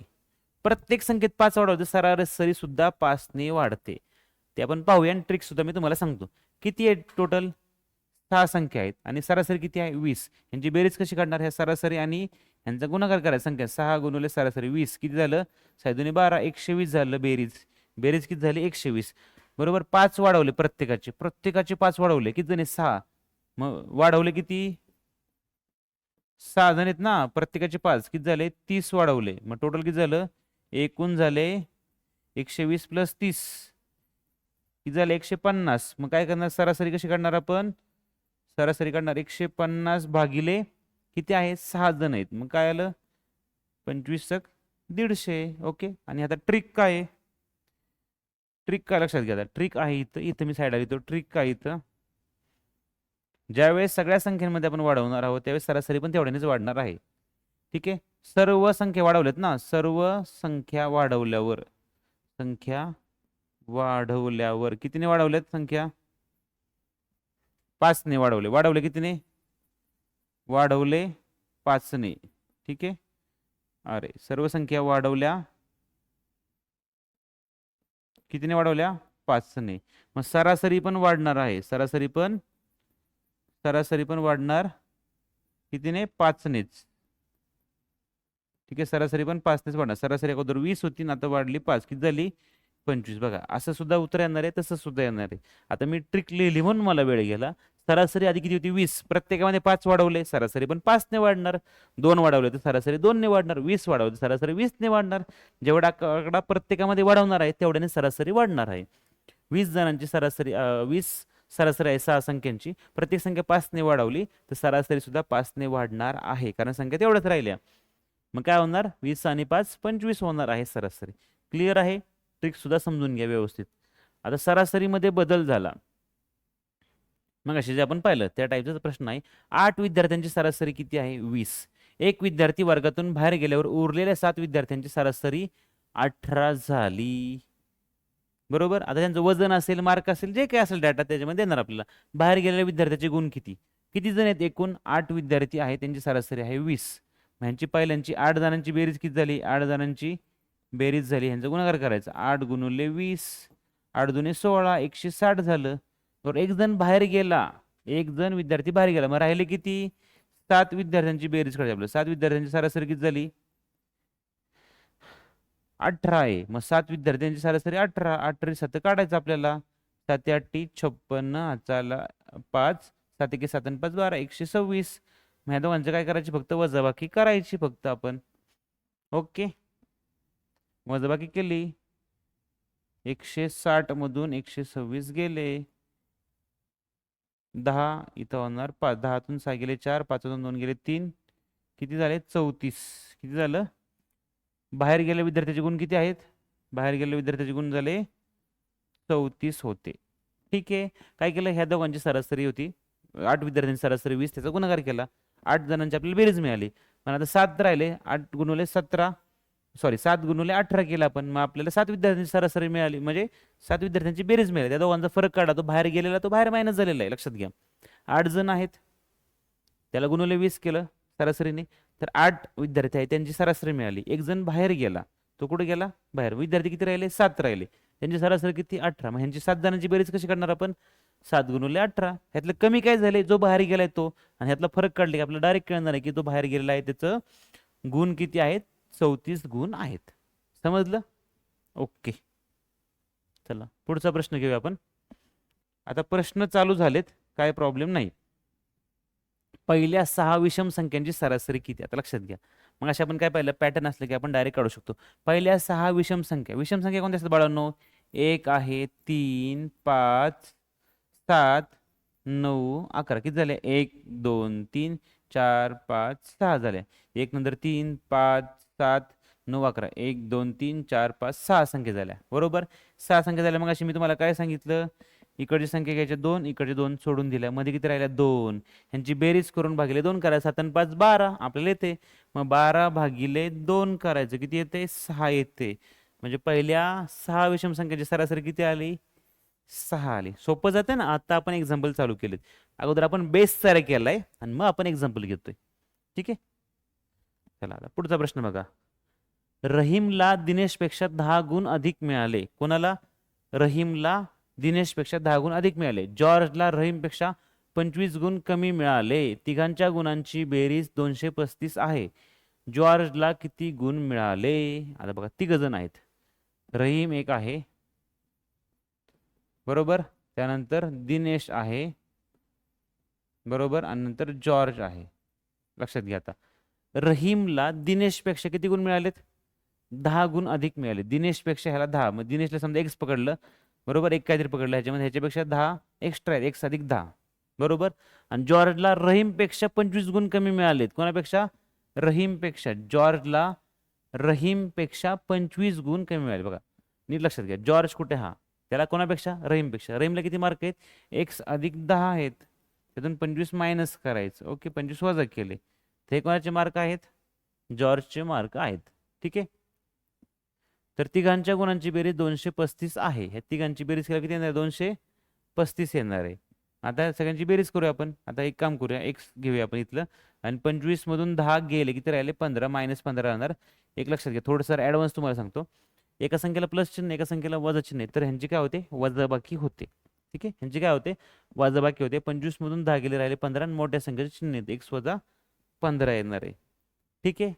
प्रत्येक संख्येत 5 वाढवते, सरासरी सुद्धा 5 ने वाढते. ते आपण पाहूया, आणि ट्रिक सुद्धा मी तुम्हाला सांगतो. किती आहे टोटल, 6 संख्या आहेत आणि सरासरी किती आहे 20. यांची बेरीज कशी काढणार, ह्या सरासरी आणि यांचा गुणाकार करायचा. संख्या 6 गुणिले सरासरी 20 किती झालं, 6 12, 120 झालं. बेरीज, बेरीज किती झाली, 120. बरोबर, 5 वाढवले, प्रत्येकाचे 5 वाढवले, किती जण 6. मग वाढवले किती, 6 जण आहेत ना, प्रत्येकाचे 5 किती झाले, 30 वाढवले. मग टोटल किती झालं, एकूण झाले 120 + 30 किती झाले, 150. मग काय करणार, सरासरी कशी काढणार आपण, सरासरी काढणार 150 भागिले किती आहे, 6 जण आहेत. मग काय आलं, 25 150. ओके, आणि आता ट्रिक काय आहे, ट्रिक काय लक्षात घ्या, ट्रिक आहे इथं, इथं मी साईडला लिहितो. ट्रिक काय इथं, ज्यावेळेस सगळ्या संख्यांमध्ये आपण वाढवणार आहोत त्यावेळेस सरासरी पण तेवढ्यानेच वाढणार आहे. ठीक आहे, सर्व संख्या वाढवल्यात ना, सर्व संख्या वाढवल्यावर, संख्या वाढवल्यावर कितीने वाढवल्यात संख्या, 5 ने वाढवले. वाढवले कितीने, वाढवले 5 ने. ठीक आहे, अरे सर्व संख्या वाढवल्या कितीने, वाढवल्या 5 ने. मग सरासरी पण वाढणार आहे, सरासरी पण वाढणार कितीने, 5 नेच. ठीक आहे, सरासरी पण 5 नेच वाढणार. सरासरी अगोदर 20 होती, आता वाढली 5, किती झाली 25. बघा असं सुद्धा उत्तर येणार आहे, तसं सुद्धा येणार आहे. आता मी ट्रिक लिहिली म्हणून मला वेळ गेला. सरासरी आधी किती होती 20, प्रत्येकामध्ये 5 वाढवले, सरासरी पण 5 ने वाढणार. 2 वाढवले तर सरासरी 2 ने वाढणार. 20 वाढवले सरासरी 20 ने वाढणार. जेवढा आकडा प्रत्येकामध्ये वाढवणार आहे तेवढ्याने सरासरी वाढणार आहे. 20 जणांची सरासरी 20 सरासरी आहे 6 संख्यांची, प्रत्येक संख्या 5 ने वाढवली तर सरासरी सुद्धा 5 ने वाढणार आहे, कारण संख्या तेवढ्याच राहिल्या. मग काय होणार, 20 आणि 5 25 होणार आहे सरासरी. क्लिअर आहे, ट्रिक सुद्धा समजून घ्या व्यवस्थित. आता सरासरीमध्ये बदल झाला, मग असे जे आपण पाहिलं त्या टाईपचा प्रश्न आहे. 8 विद्यार्थ्यांची सरासरी किती आहे, 20. एक विद्यार्थी वर्गातून बाहेर गेल्यावर उरलेल्या 7 विद्यार्थ्यांची सरासरी 18 झाली. बरोबर. आता त्यांचं वजन असेल, मार्क असेल, जे काही असेल डाटा त्याच्यामध्ये देणार आपल्याला. बाहेर गेलेल्या विद्यार्थ्याचे गुण किती? किती जण आहेत? एकूण 8 विद्यार्थी आहेत, त्यांची सरासरी आहे 20. ह्यांची पहिल्यांची 8 जणांची बेरीज किती झाली? 8 जणांची बेरीज झाली, ह्यांचा गुणाकार करायचा. 8 गुणुले 20, 8 दुने 16, 160 झालं. बरोबर. एक जण बाहेर गेला, एक जण विद्यार्थी बाहेर गेला, मग राहिले किती? 7 विद्यार्थ्यांची बेरीज करायची आपल्याला. 7 विद्यार्थ्यांची सरासरी किती झाली? 18 आहे. मग 7 विद्यार्थ्यांची सरासरी 18. 18 7 काढायचं आपल्याला. 7 8 56, हाताला 5, 7 1 7 5 12, 126. मग ह्या दोघांचं काय करायची? फक्त वजाबाकी करायची फक्त आपण. ओके. वजाबाकी केली. 160 मधून 126 गेले. 10 इथं होणार 5. 10तून 6 गेले 4, 5तून 2 गेले 3. किती झाले? 34. किती झालं? बाहेर गेलेल्या विद्यार्थ्याचे गुण किती आहेत? बाहेर गेलेल्या विद्यार्थ्याचे गुण झाले 34 होते. ठीक आहे. काय केलं? ह्या दोघांची सरासरी होती 8 विद्यार्थ्यांची सरासरी 20, त्याचा गुणाकार केला. 8 जणांची आपल्याला बेरीज मिळाली. पण आता 7 राहिले. 8 गुणुले 17, सॉरी 7 गुणुले 18 केला आपण. मग आपल्याला 7 विद्यार्थ्यांची सरासरी मिळाली, म्हणजे 7 विद्यार्थ्यांची बेरीज मिळाली. त्या दोघांचा फरक काढा. तो बाहेर गेलेला, तो बाहेर मायनस झालेला आहे, लक्षात घ्या. 8 जण आहेत, त्याला गुणुले 20 केलं सरासरीने, तर 8 विद्यार्थी आहेत, त्यांची सरासरी मिळाली. एक जण बाहेर गेला, तो कुठे गेला? बाहेर. विद्यार्थी किती राहिले? 7 राहिले, त्यांची सरासरी किती? 18. मग ह्यांची 7 जणांची बेरीज कशी काढणार आपण? 7 गुणुले 18. ह्यातलं कमी काय झाले? जो बाहेर गेलाय तो. आणि ह्यातला फरक काढले की आपल्याला डायरेक्ट कळणार आहे की तो बाहेर गेलेला आहे, त्याचं गुण किती आहेत? 34 गुण आहेत. समजलं? ओके. चला पुढचा प्रश्न घेऊया आपण. आता प्रश्न चालू झालेत, काय प्रॉब्लेम नाही. पहिल्या 6 विषम संख्यांची सरासरी किती? आता लक्षात घ्या. मग अशा आपण काय पाहिलं? पॅटर्न असलं की आपण डायरेक्ट काढू शकतो. पहिल्या 6 विषम संख्या. विषम संख्या कोणत्या असतात बाळांनो? 1 आहे, 3 5 7 9 11. किती झाले? 1 2 3 4 5 6 झाले. 1 नंतर 3 5 7 9 11. 1 2 3 4 5 6 संख्या झाल्या. बरोबर. 6 संख्या झाल्या. मग अशी मी तुम्हाला काय सांगितलं? इकडची संख्या घ्यायच्या 2, इकडचे 2 सोडून दिल्या. मध्ये किती राहिल्या? 2. ह्यांची बेरीज करून भागिले 2 करायचं. 7 आणि 5 12 आपल्याला येते. मग 12 भागिले 2 करायचं. किती येते? 6 येते. म्हणजे पहिल्या 6 विषम संख्येची सरासरी किती आली? 6 आली. सोपं जाते ना. आता आपण एक्झाम्पल चालू केलेत. अगोदर आपण बेस तयार केलाय आणि मग आपण एक्झाम्पल घेतोय. ठीक आहे. चला आता पुढचा प्रश्न बघा. रहीमला दिनेशपेक्षा 10 गुण अधिक मिळाले. कोणाला? रहीमला दिनेशपेक्षा 10 गुण अधिक मिळाले. जॉर्जला रहीमपेक्षा 25 गुण कमी मिळाले. तिघांच्या गुणांची बेरीज 235 आहे. जॉर्जला किती गुण मिळाले? आता बघा, तिघ जण आहेत. रहीम एक आहे, बरोबर. त्यानंतर दिनेश आहे, बरोबर. आणि नंतर जॉर्ज आहे. लक्षात घ्या. आता रहीमला दिनेशपेक्षा किती गुण मिळालेत? 10 गुण अधिक मिळाले. दिनेशपेक्षा ह्याला 10, मग दिनेशला समजा एक्स पकडलं, बरोबर. एक काहीतरी पकडलं ह्याच्यामध्ये, ह्याच्यापेक्षा 10 एक्स्ट्रा आहेत, एक्स अधिक 10, बरोबर. आणि जॉर्जला रहीमपेक्षा 25 गुण कमी मिळालेत. कोणापेक्षा? रहीमपेक्षा. जॉर्जला रहीमपेक्षा 25 गुण कमी मिळाले. बघा नीट लक्षात घ्या. जॉर्ज कुठे? हा, त्याला कोणापेक्षा? रहीमपेक्षा. रहीमला किती मार्क आहेत? एक्स अधिक 10 आहेत. त्यातून 25 मायनस करायचं. ओके, 25 वजा केले. ते कोणाचे मार्क आहेत? जॉर्जचे मार्क आहेत. ठीक आहे. तर तिघांच्या गुणांची बेरीज 235 आहे. ह्या तिघांची बेरीज केला किती येणार? 235 येणार आहे. आता सगळ्यांची बेरीज करूया आपण. आता एक काम करूया, एक्स घेऊया आपण इथलं, आणि 25 मधून 10 गेले, किती राहिले? 15. मायनस 15 राहणार. एक लक्षात घ्या, थोडंसं ॲडव्हान्स तुम्हाला सांगतो. एका संख्येला प्लस चिन्ह, एका संख्येला वजा चिन्ह, तर ह्यांची काय होते? वजाबाकी होते. ठीक आहे. ह्यांची काय होते? वजाबाकी होते. 25 मधून 10 गेले, राहिले 15, आणि मोठ्या संख्येचे चिन्ह येते, एक्स वजा 15 येणार आहे. ठीक आहे.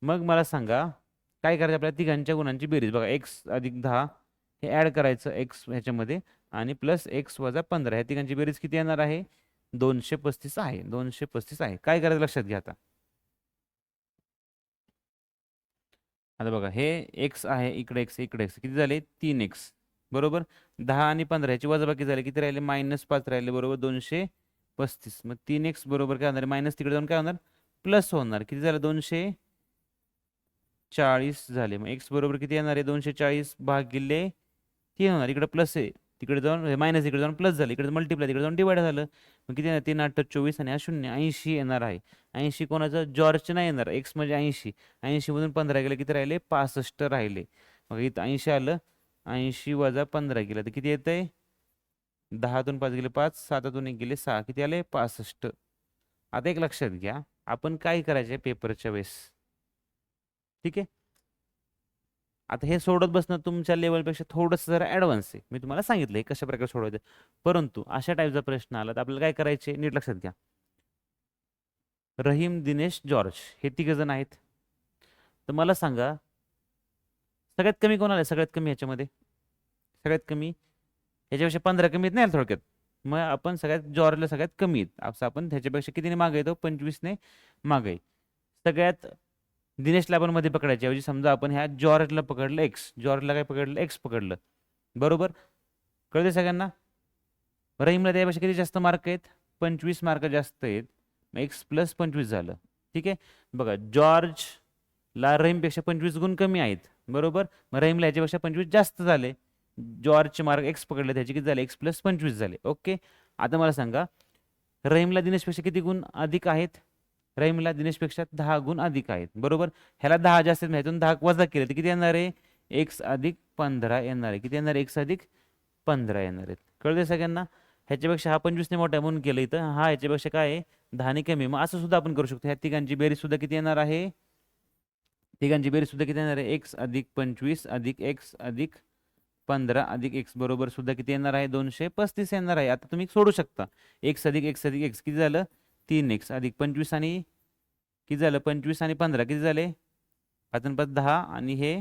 मग मला सांगा काय करायचं? आपल्या तिघांच्या गुणांची बेरीज बघा, एक्स अधिक 10 हे ऍड करायचं एक्स ह्याच्यामध्ये, आणि प्लस एक्स वजा 15, ह्या तिघांची बेरीज किती येणार आहे? 235 आहे. 235 आहे. काय करायचं लक्षात घ्या. आता आता बघा, हे एक्स आहे, इकडे एक्स, इकडे एक्स, किती झाले? 3x, बरोबर. 10 आणि 15 ह्याची वजाबाकी झाली, किती राहिले? -5 राहिले, बरोबर. 235. मग 3x बरोबर काय होणार? मायनस तिकडे जाऊन काय होणार? प्लस होणार. किती झालं? 240 झाले. मग एक्स बरोबर किती येणार आहे? 240 भागिले 3 होणार. इकडे प्लस आहे, तिकडे जाऊन मायनस, इकडे जाऊन प्लस झालं, इकडे मल्टिप्लाय, तिकडे जाऊन डिवाइड झालं. मग किती येणार? 3 8 24 आणि हा 0, 80 येणार आहे. 80 कोणाचं? जॉर्जचे नाही येणार. एक्स म्हणजे 80. 80 मधून 15 गेले, किती राहिले? 65 राहिले. मग इथं 80 आलं. 80 वजा 15 गेलं तर किती येतंय? 10तून 5 गेले 5, 7तून 1 गेले 6, किती आले? 65. आता एक लक्षात घ्या, आपण काय करायचे पेपरच्या वेळेस, ठीक आहे. आता हे सोडत बसणं तुमच्या लेवलपेक्षा थोडंसं जरा ॲडव्हान्स आहे. मी तुम्हाला सांगितलं हे कशा प्रकारे सोडवायचं. परंतु अशा टाईपचा प्रश्न आला तर आपल्याला काय करायचे, नीट लक्षात घ्या. रहीम, दिनेश, जॉर्ज हे तिघ जण आहेत. तर मला सांगा, सगळ्यात कमी कोण आलं? सगळ्यात कमी ह्याच्यामध्ये सगळ्यात कमी ह्याच्यापेक्षा 15 कमी आहेत नाही थोडक्यात. मग आपण सगळ्यात जॉर्जला सगळ्यात कमी आहेत असं आपण ह्याच्यापेक्षा कितीने मागे येतो? 25ने मागे. सगळ्यात दिनेशला आपण मध्ये पकडायच्या ऐवजी समजा आपण ह्या जॉर्जला पकडलं एक्स, जॉर्जला काय पकडलं? एक्स पकडलं. बरोबर, कळते सगळ्यांना? रहीमला त्यापेक्षा किती जास्त मार्क आहेत? 25 मार्क जास्त आहेत. मग एक्स प्लस 25 झालं. ठीक आहे, बघा जॉर्जला रहीमपेक्षा 25 गुण कमी आहेत. बरोबर, मग रहीमला ह्याच्यापेक्षा 25 जास्त झाले. जॉर्जचे मार्क एक्स पकडले, त्याचे किती झाले? एक्स प्लस 25 झाले. ओके, आता मला सांगा रहीमला दिनेशपेक्षा किती गुण अधिक आहेत? रहीमला दिनेशपेक्षा 10 गुण अधिक आहेत. बरोबर, ह्याला 10 जास्त आहेत, ह्यातून 10 वजा केले तर किती येणार आहे? एक्स अधिक 15 येणार आहे. किती येणार? एक्स अधिक 15 येणार आहेत. कळते सगळ्यांना? ह्याच्यापेक्षा हा 25ने मोठा आहे म्हणून केलं इथं, हा ह्याच्यापेक्षा काय आहे? 10ने कमी. मग असं सुद्धा आपण करू शकतो. ह्या तिघांची बेरीज सुद्धा किती येणार आहे? तिघांची बेरीज सुद्धा किती येणार आहे? एक्स अधिक 25 अधिक एक्स अधिक 15 अधिक एक्स बरोबर सुद्धा किती येणार आहे? 235 येणार आहे. आता तुम्ही सोडू शकता. एक्स अधिक एक्स अधिक एक्स किती झालं? 3x अधिक 25 आणि किती झालं? 25 आणि 15 किती झाले? 5 आणि 5 10 आणि हे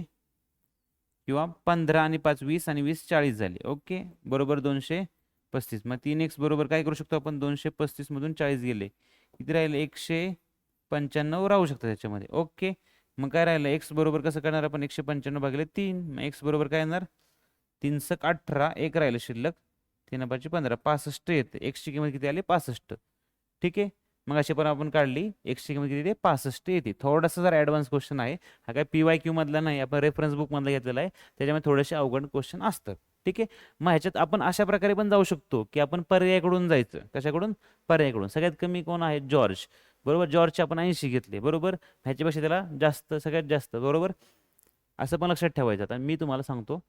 किंवा 15 आणि 5 20 आणि 20 40 झाले. ओके, बरोबर 235. मग 3x बरोबर काय करू शकतो आपण? 235 मधून 40 गेले, किती राहिले? 195 राहू शकतं त्याच्यामध्ये. ओके, मग काय राहिलं? एक्स बरोबर कसं करणार आपण? 195 भागिले 3. मग एक्स बरोबर काय येणार? 3 × 18, एक राहिलं शिल्लक. 3 × 5 = 15, 65 येते. एक्सची किंमत किती आली? 65. ठीक आहे, मग अशी पण आपण काढली. एक्सची किंमत किती येते? 65 येते. थोडासा जर ॲडव्हान्स क्वेश्चन आहे हा, काय PYQ मधला नाही, आपण रेफरन्स बुक मधला घेतलेला आहे, त्याच्यामुळे थोडेसे अवघड क्वेश्चन असतात. ठीक आहे, मग ह्याच्यात आपण अशा प्रकारे पण जाऊ शकतो की आपण पर्यायाकडून जायचं. कशाकडून? पर्यायाकडून. सगळ्यात कमी कोण आहे? जॉर्ज. बरोबर, जॉर्जचे आपण 80 घेतले. बरोबर, ह्याच्यापेक्षा त्याला जास्त, सगळ्यात जास्त. बरोबर, असं पण लक्षात ठेवायचं. आता मी तुम्हाला सांगतो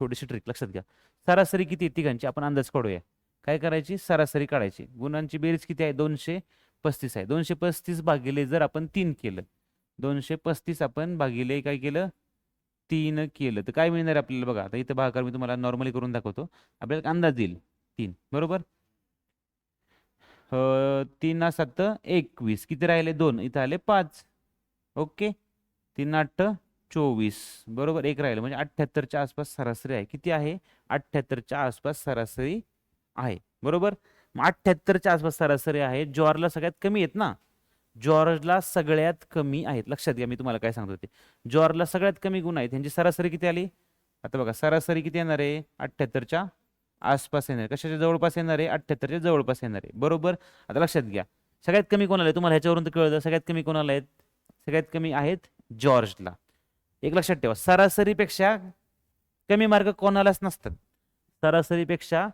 थोडीशी ट्रिक, लक्षात घ्या. सरासरी किती आहे तिघांची आपण अंदाज काढूया. काय करायची? सरासरी काढायची. गुणांची बेरीज किती आहे? 235 आहे. 235 भागिले जर आपण 3 केलं, 235 आपण भागिले काय केलं? 3 केलं तर काय मिळणार आपल्याला? बघा आता इथं भागाकार मी तुम्हाला नॉर्मली करून दाखवतो, आपल्याला एक अंदाज येईल. 3 बरोबर, 3 × 7 = 21, किती राहिले? 2, इथं आले 5. ओके, 3 × 8 = 24. बरोबर, एक राहिलं म्हणजे 78च्या आसपास सरासरी आहे. किती आहे? 78च्या आसपास सरासरी आहे. बरोबर, मग 78च्या आसपास सरासरी आहे. जॉर्जला सगळ्यात कमी आहेत ना? जॉर्जला सगळ्यात कमी आहेत. लक्षात घ्या मी तुम्हाला काय सांगतो ते. जॉर्जला सगळ्यात कमी गुण आहेत. त्यांची सरासरी किती आली? आता बघा सरासरी किती येणार आहे? 78च्या आसपास येणार. कशाच्या जवळपास येणार आहे? 78च्या जवळपास येणार आहे. बरोबर, आता लक्षात घ्या सगळ्यात कमी कोणाला आहे? तुम्हाला ह्याच्यावरून तर कळलं सगळ्यात कमी कोणाला आहेत? सगळ्यात कमी आहेत जॉर्जला. एक लक्षात ठेवा, सरासरीपेक्षा कमी मार्क कोणालाच नसतात. सरासरीपेक्षा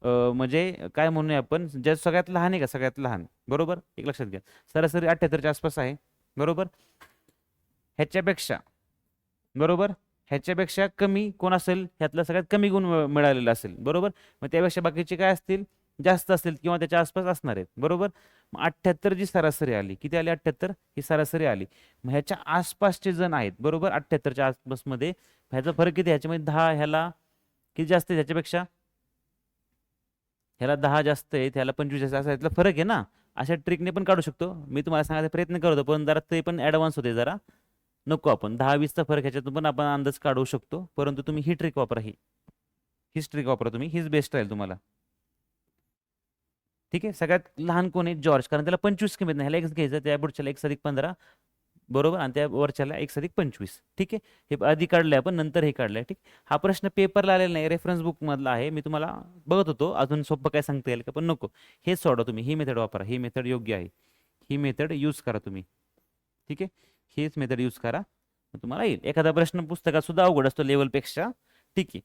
म्हणजे काय म्हणूया आपण, जे सगळ्यात लहान आहे का? सगळ्यात लहान. बरोबर, एक लक्षात घ्या सरासरी 78च्या आसपास आहे. बरोबर, ह्याच्यापेक्षा, बरोबर, ह्याच्यापेक्षा कमी कोण असेल? ह्यातला सगळ्यात कमी गुण मिळालेला असेल. बरोबर, मग त्यापेक्षा बाकीचे काय असतील? जास्त असतील किंवा त्याच्या आसपास असणार आहेत. बरोबर, मग 78 जी सरासरी आली, किती आली? 78 ही सरासरी आली. मग ह्याच्या आसपासचे जण आहेत. बरोबर, 78च्या आसपासमध्ये ह्याचा फरक किती? ह्याच्यामध्ये 10, ह्याला किती जास्त आहे ह्याच्यापेक्षा? ह्याला 10 जास्त आहे, ह्याला 25 जास्त, असा यातला फरक आहे ना. अशा ट्रिकने पण काढू शकतो. मी तुम्हाला सांगायचा प्रयत्न करतो, पण जरा ते पण ॲडव्हान्स होते जरा. नको, आपण 10-20चा फरक ह्याच्यातून पण आपण अंदाज काढू शकतो. परंतु तुम्ही ही ट्रिक वापरा, हीच ट्रिक वापरा तुम्ही, हीच बेस्ट राहील तुम्हाला. ठीक आहे, सगळ्यात लहान कोण आहे? जॉर्ज, कारण त्याला 25 कमीत नाही. ह्याला एक्स घ्यायचं, त्या पुढच्याला एक्स अधिक 15. बरोबर, आणि त्या वरच्याला एक्स अधिक 25. ठीक आहे, हे आधी काढलंय आपण, नंतर हे काढलंय. ठीक, हा प्रश्न पेपरला आलेला नाही, रेफरन्स बुक मधला आहे. मी तुम्हाला बघत होतो अजून सोपं काय सांगता येईल का, पण नको, हेच सोडा तुम्ही. ही मेथड वापरा, ही मेथड योग्य आहे. ही मेथड यूज करा तुम्ही. ठीक आहे, हीच मेथड यूज करा, तुम्हाला येईल. एखादा प्रश्न पुस्तकात सुद्धा अवघड असतो लेवलपेक्षा. ठीक आहे,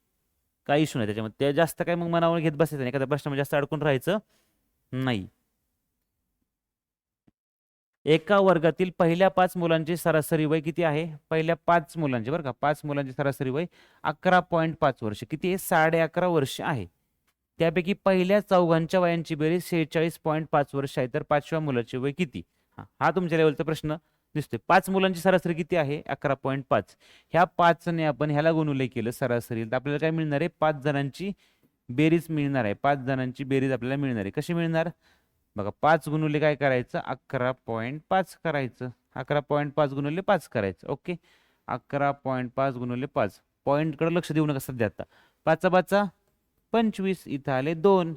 काही इश्यू नाही त्याच्यामध्ये. ते जास्त काय मग मनावर घेत बसायचं नाही, एखाद्या प्रश्नामध्ये जास्त अडकून राहायचं नाही. एका वर्गातील पहिल्या 5 मुलांची सरासरी वय किती आहे? पहिल्या 5 मुलांचे बरं का, 5 मुलांची सरासरी वय 11.5 वर्ष. किती आहे? 11.5 वर्ष आहे. त्यापैकी पहिल्या चौघांच्या वयांची बेरीज 46.5 वर्ष आहे. तर 5व्या मुलाचे वय किती? हा तुमच्या लेवलचा प्रश्न दिसतोय. 5 मुलांची सरासरी किती आहे? 11.5. ह्या 5 ने आपण ह्याला गुणुले केलं सरासरी, तर आपल्याला काय मिळणार आहे? 5 जणांची बेरीज मिळणार आहे. 5 जणांची बेरीज आपल्याला मिळणार आहे. कशी मिळणार? बघा, 5 गुणुले काय करायचं? 11.5 करायचं. 11.5 गुणुले 5 करायचं. ओके, 11.5 गुणुले 5. पॉईंटकडे लक्ष देऊ नका सध्या. आता 5 5 25, इथं आले 2.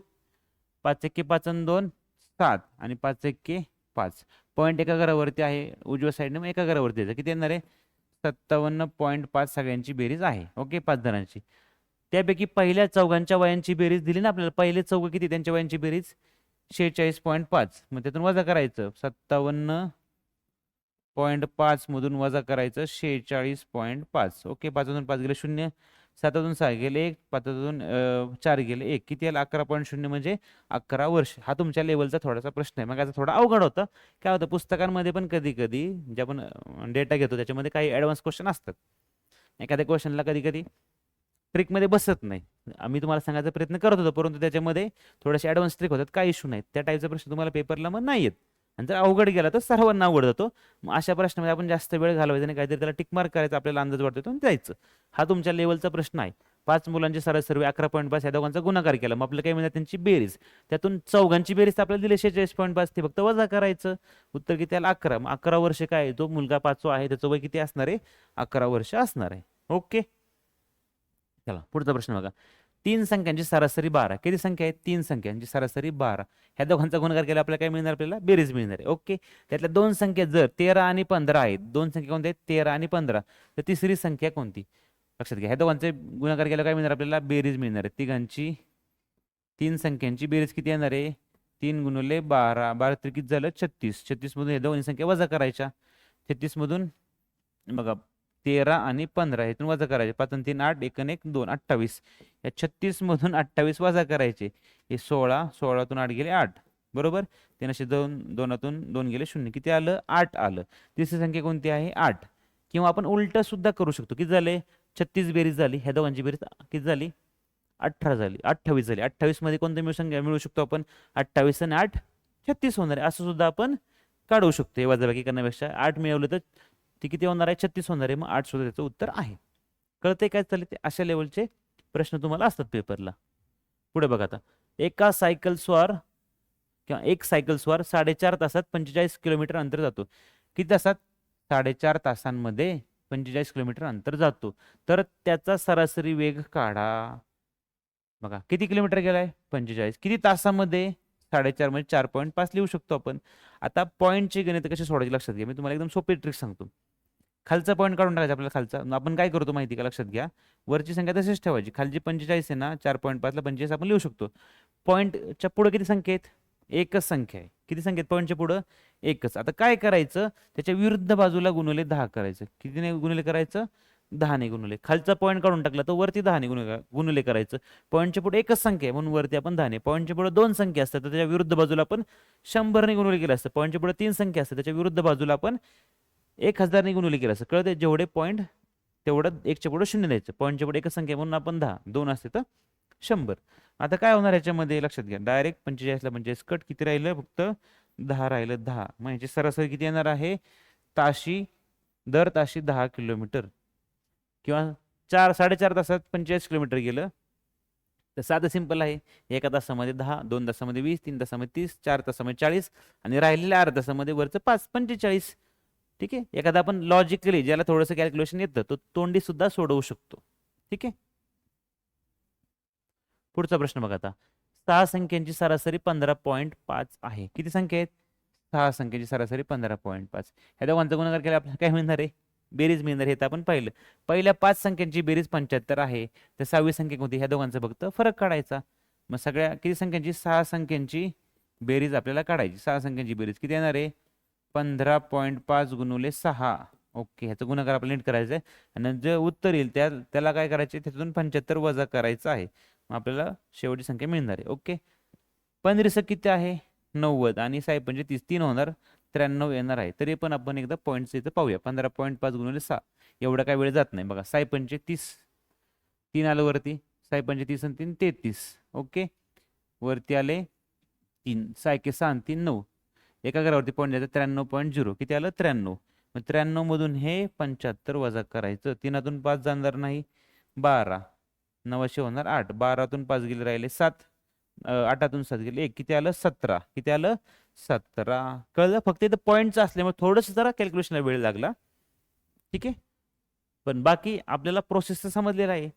5 1 5 आणि 2 7 आणि 5 1 5. पॉईंट एका घरावरती आहे, उजव्या साईडने, मग एका घरावरती यायचं. किती येणार आहे? 57.5 सगळ्यांची बेरीज आहे. ओके, 5 जणांची. त्यापैकी पहिल्या चौघांच्या वयांची बेरीज दिली ना आपल्याला. पहिले चौघ किती, त्यांच्या वयांची बेरीज 46.5. मग त्यातून वजा करायचं. 57.5 मधून वजा करायचं 46.5. ओके, 5 मधून 5 गेले 0, 7 मधून 6 गेले 1, 5 मधून 4 गेले 1. किती आलं? 11.0 म्हणजे 11 वर्ष. हा तुमच्या लेवलचा थोडासा प्रश्न आहे. मग याचा थोडा अवघड होतं. काय होतं, पुस्तकांमध्ये पण कधी कधी जे आपण डेटा घेतो त्याच्यामध्ये काही ॲडव्हान्स क्वेश्चन असतात. एखाद्या क्वेश्चनला कधी कधी ट्रिकमध्ये बसत नाही. आम्ही तुम्हाला सांगायचा प्रयत्न करत होतो, परंतु त्याच्यामध्ये थोडेसे ॲडव्हान्स ट्रिक होतात, काही इश्यू नाहीत. त्या टाईपचा प्रश्न तुम्हाला पेपरला मग नाही येत. आणि जर अवघड गेला तर सर्वांना अवघड जातो. मग अशा प्रश्नामध्ये आपण जास्त वेळ घालवायचा नाही, काहीतरी त्याला टिकमार्क करायचा, आपल्याला अंदाज वाटतो जायचं. हा तुमच्या लेवलचा प्रश्न आहे. 5 मुलांची सरासरी 11.5, या दोघांचा गुणाकार केला, मग आपलं काय मिळणार? त्यांची बेरीज. त्यातून चौघांची बेरीज आपल्याला दिली 46.5, ते फक्त वजा करायचं. उत्तर किती आलं? 11. मग 11 वर्ष काय, जो मुलगा 5वा आहे त्याचं वय किती असणार आहे? 11 वर्ष असणार आहे. ओके, चला पुढचा प्रश्न बघा. 3 संख्यांची सरासरी 12. किती संख्या आहेत? 3 संख्यांची सरासरी 12. ह्या दोघांचा गुणाकार केला आपल्याला काय मिळणार? आपल्याला बेरीज मिळणार आहे. ओके, त्यातल्या 2 संख्या जर 13 आणि 15 आहेत, 2 संख्या कोणत्या आहेत? 13 आणि 15. तर तिसरी संख्या कोणती? लक्षात घ्या, ह्या दोघांचे गुणाकार केला काय मिळणार? आपल्याला बेरीज मिळणार आहे. तिघांची 3 संख्यांची बेरीज किती येणार आहे? 3 गुणुले 12. 12 तर किती झालं? 36. 36 मधून हे दोन्ही संख्या वजा करायच्या. 36 मधून बघा 13 आणि 15 इथून वजा करायचे. 5 आणि 3 8, 1 आणि 1 2, 28. या 36 मधून 28 वजा करायचे. हे 16, 16तून 8 गेले 8. बरोबर, 3 2, 2तून 2 गेले 0. किती आलं? 8 आलं. तिसरी संख्या कोणती आहे? 8. किंवा आपण उलट सुद्धा करू शकतो. किती झाले? 36 बेरीज झाली, ह्या दोघांची बेरीज किती झाली? 18 झाली, 28 झाली. 28 मध्ये कोणती संख्या मिळू शकतो आपण? 28 आणि 8 36 होणार आहे. असं सुद्धा आपण काढू शकतो. हे वजाबाकी करण्यापेक्षा 8 मिळवलं तर ते किती होणार आहे? 36 होणार आहे. मग 8 सुद्धा त्याचं उत्तर आहे. कळते काय चालले ते? अशा लेवलचे प्रश्न तुम्हाला असतात पेपरला. पुढे बघा आता. एक सायकल स्वार 4.5 तासात 45 किलोमीटर अंतर जातो. किती तासात? 4.5 तासांमध्ये 45 किलोमीटर अंतर जातो. तर त्याचा सरासरी वेग काढा. बघा, किती किलोमीटर गेलाय? 45. किती तासामध्ये? 4.5 मध्ये 4.5 लिहू शकतो आपण. आता पॉईंटची गणित कशी सोडायची लक्षात घ्या. मी तुम्हाला एकदम सोपी ट्रिक सांगतो. खालचा पॉईंट काढून टाकायचा आपल्याला. खालचा आपण काय करतो माहिती का? लक्षात घ्या, वरची संख्या तशीच ठेवायची. खालची 45 आहे ना, 4.5 ला 45 आपण लिहू शकतो. पॉईंटच्या पुढे किती संख्या आहेत? एकच संख्या आहे. किती संख्या आहेत पॉईंटच्या पुढं? एकच. आता काय करायचं? त्याच्या विरुद्ध बाजूला गुणुले 10 करायचं. कितीने गुणुले करायचं? 10 ने गुणुले. खालचा पॉईंट काढून टाकला तर वरती 10 ने गुणुले करायचं. पॉईंटच्या पुढे एकच संख्या आहे म्हणून वरती आपण 10 ने. पॉईंटच्या पुढे 2 संख्या असतात तर त्याच्या विरुद्ध बाजूला आपण 100 ने गुणुले केलं असतं. पॉईंटच्या पुढे 3 संख्या असतात त्याच्या विरुद्ध बाजूला आपण 1000 ने गुणुले केलं असतं. कळते? जेवढे पॉईंट तेवढं 1च्या पुढे 0 द्यायचं. पॉईंटच्या पुढे एकच संख्या म्हणून आपण 10, 2 असते तर 100. आता काय होणार ह्याच्यामध्ये? लक्षात घ्या, डायरेक्ट 45 ला 45 कट. किती राहिलं? फक्त 10 राहिलं. 10 मग ह्याची सरासरी किती येणार आहे? दर ताशी 10 किलोमीटर किंवा 4.5 तासात 45 किलोमीटर गेलं. तर साधं सिंपल आहे. 1 तासामध्ये 10, 2 तासामध्ये 20, 3 तासामध्ये 30, 4 तासामध्ये 40 आणि राहिलेल्या अर्ध्या तासामध्ये वरचं 5, 45. ठीक आहे. एखादा आपण लॉजिकली ज्याला थोडंसं कॅल्क्युलेशन येतं तो तोंडी सुद्धा सोडवू शकतो. ठीक आहे. पुढचा प्रश्न बघा आता. 6 संख्यांची सरासरी 15.5 आहे. किती संख्या आहेत? 6 संख्यांची सरासरी 15.5. ह्या दोघांचा गुणाकार केला आपल्याला काय मिळणार आहे? बेरीज मिळणार. हे तर आपण पाहिलं. पहिल्या 5 संख्यांची बेरीज 75 आहे. तर 6वी संख्या कोणती? ह्या दोघांचा फक्त फरक काढायचा. मग सगळ्या किती संख्यांची? 6 संख्यांची बेरीज आपल्याला काढायची. 6 संख्यांची बेरीज किती येणार आहे? 15.5 गुणुले 6 ओके, ह्याचा गुणाकार आपल्याला नीट करायचा आहे आणि जे उत्तर येईल त्याला काय करायचे, त्याच्यातून 75 वजा करायचं आहे. मग आपल्याला शेवटची संख्या मिळणार आहे. ओके, 15 किती आहे 90 आणि 6 म्हणजे 30, 3 होणार 93 येणार आहे. तरी पण आपण एकदा पॉईंटचं इथं पाहूया. 15.5 गुणिले 6 एवढा काय वेळ जात नाही बघा. 6 पंचे 30, 3 आलं वरती, 6 पंचे 30 आणि 3 33. ओके, वरती आले 3, 6 के 6 आणि 3 9, एका घरावरती पॉईंट द्यायचं 93.0. किती आलं 93. मग 93 मधून हे 75 वजा करायचं. 3तून 5 जाणार नाही, 12, 9 होणार 8, 12तून 5 गेले राहिले 7, 8तून 7 गेले 1, किती आलं 17. किती आलं 17. कळलं. फक्त इथं पॉईंटचं असल्यामुळे थोडंसं जरा कॅल्क्युलेशनला वेळ लागला. ठीक आहे, पण बाकी आपल्याला प्रोसेस समजलेला आहे.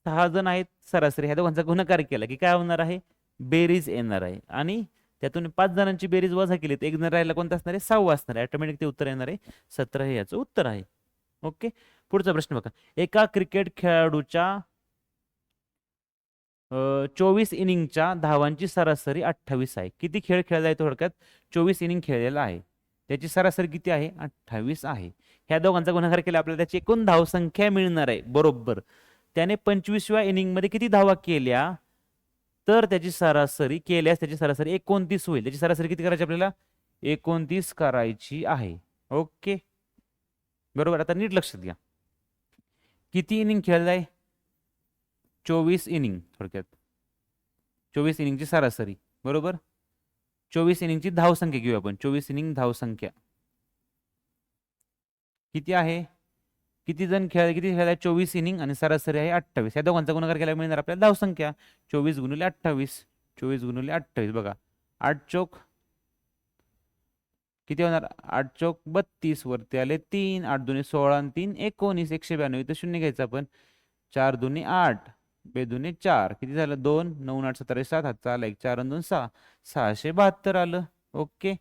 6 जण आहेत सरासरी, ह्या दोघांचा गुणाकार केला की काय होणार आहे, बेरीज येणार आहे. आणि त्यातून 5 जणांची बेरीज वजा केली तर 1 जण राहिला, कोणता असणार आहे 6वा असणार आहे. ऑटोमॅटिक ते उत्तर येणार आहे 17 हे याचं उत्तर आहे. ओके, पुढचा प्रश्न बघा. एका क्रिकेट खेळाडूच्या 24 इनिंगच्या धावांची सरासरी 28 आहे. किती खेळ खेळला आहे, थोडक्यात 24 इनिंग खेळलेला आहे. त्याची सरासरी किती आहे 28 आहे. ह्या दोघांचा गुणाकार केला आपल्याला त्याची एकूण धावसंख्या मिळणार आहे. बरोबर, त्याने 25व्या इनिंगमध्ये किती धावा केल्या तर त्याची सरासरी केल्यास त्याची सरासरी 29 होईल. त्याची सरासरी किती करायची आपल्याला 29 करायची आहे. ओके, बरोबर. आता नीट लक्षात घ्या, किती इनिंग खेळलाय 24 इनिंग, थोडक्यात 24 इनिंगची सरासरी. बरोबर, 24 इनिंगची धावसंख्या घेऊ आपण. 24 इनिंग धावसंख्या किती आहे, किती जण किती खेळाय 24 इनिंग आणि सरासरी आहे 28. या दोघांचा गुणाकार केला मिळणार आपल्याला धावसंख्या 24 गुणिले 28. 24 गुणिले 28 बघा, 8 चोक किती होणार, 8 चोक 32, वरती आले 3, 8 दुने 16 आणि 3 19, 192. इथं शून्य घ्यायचं आपण. 4 दुने 8, 2 दुने 4, किती झालं 2, 9 8 17 7, हातचा आला 1, 4 आणि 2 6, 672 आलं. ओके